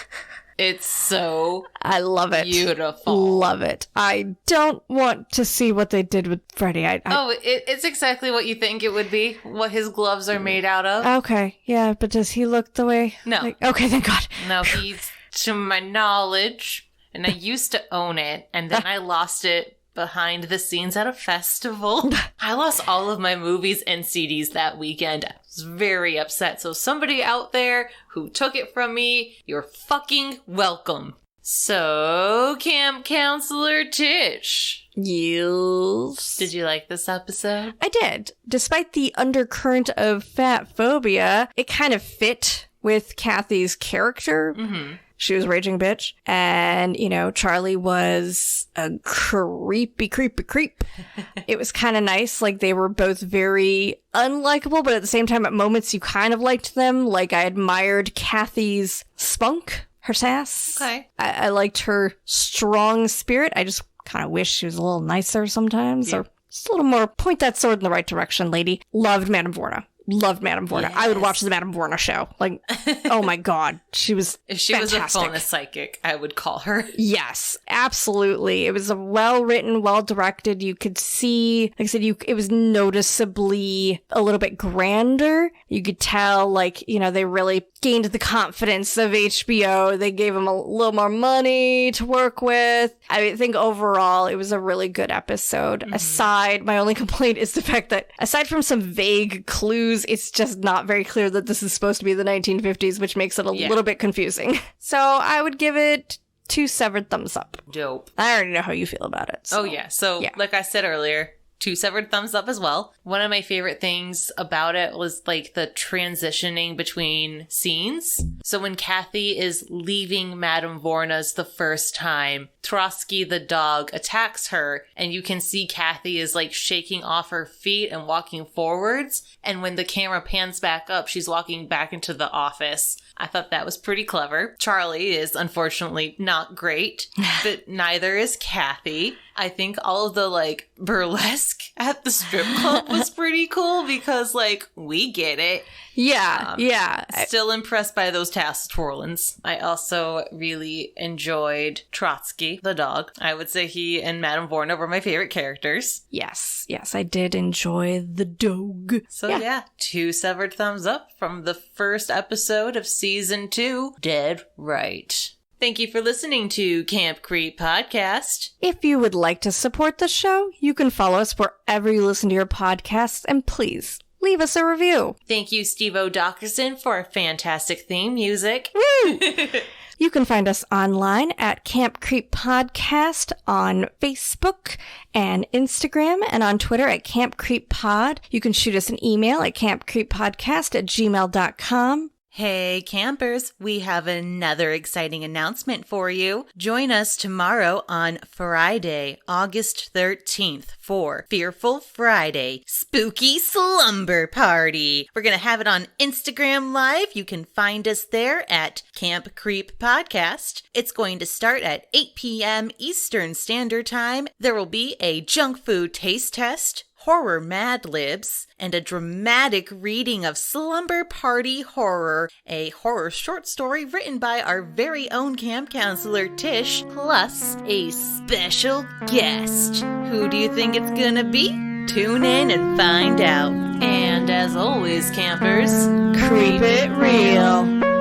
It's so I love it. beautiful. Love it. I don't want to see what they did with Freddy. It's exactly what you think it would be. What his gloves are made out of. Okay. Yeah, but does he look the way? No. Okay, thank God. No, he's, to my knowledge, and I used to own it, and then I lost it behind the scenes at a festival. I lost all of my movies and CDs that weekend. I was very upset. So somebody out there who took it from me, you're fucking welcome. So, Camp Counselor Tish. Yes. Did you like this episode? I did. Despite the undercurrent of fat phobia, it kind of fit with Kathy's character. Mm-hmm. She was a raging bitch. And, Charlie was a creepy creep. It was kind of nice. Like, they were both very unlikable, but at the same time, at moments, you kind of liked them. Like, I admired Kathy's spunk, her sass. Okay. I liked her strong spirit. I just kind of wish she was a little nicer sometimes. Yeah. Or just a little more point that sword in the right direction, lady. Loved Madame Vorna. Loved Madame Vorna. Yes. I would watch the Madame Vorna show. Like, oh my God. She was If she fantastic. was a bonus psychic, I would call her. Yes, absolutely. It was a well-written, well-directed. You could see, like I said, it was noticeably a little bit grander. You could tell, they really gained the confidence of HBO. They gave them a little more money to work with. I think overall, it was a really good episode. Mm-hmm. My only complaint is the fact that aside from some vague clues, it's just not very clear that this is supposed to be the 1950s, which makes it a little bit confusing. So I would give it 2 severed thumbs up. Dope. I already know how you feel about it. So. Oh, yeah. So, like I said earlier, 2 severed thumbs up as well. One of my favorite things about it was like the transitioning between scenes. So when Kathy is leaving Madame Vorna's the first time, Trotsky the dog attacks her, and you can see Kathy is like shaking off her feet and walking forwards. And when the camera pans back up, she's walking back into the office. I thought that was pretty clever. Charlie is unfortunately not great, but neither is Kathy. I think all of the like burlesque at the strip club was pretty cool because like we get it. Yeah. Still impressed by those tassel twirlings. I also really enjoyed Trotsky, the dog. I would say he and Madame Vorna were my favorite characters. Yes, I did enjoy the dog. So yeah, 2 severed thumbs up from the first episode of season 2, Dead Right. Thank you for listening to Camp Creep Podcast. If you would like to support the show, you can follow us wherever you listen to your podcasts, and please leave us a review. Thank you, Steve-O Dockerson, for fantastic theme music. Woo! You can find us online at Camp Creep Podcast on Facebook and Instagram, and on Twitter at Camp Creep Pod. You can shoot us an email at campcreeppodcast@gmail.com. Hey campers, we have another exciting announcement for you. Join us tomorrow on Friday, August 13th for Fearful Friday Spooky Slumber Party. We're going to have it on Instagram Live. You can find us there at Camp Creep Podcast. It's going to start at 8 p.m. Eastern Standard Time. There will be a junk food taste test, horror Mad Libs, and a dramatic reading of Slumber Party Horror, a horror short story written by our very own camp counselor Tish, plus a special guest. Who do you think it's gonna be? Tune in and find out. And as always, campers, Creep it real.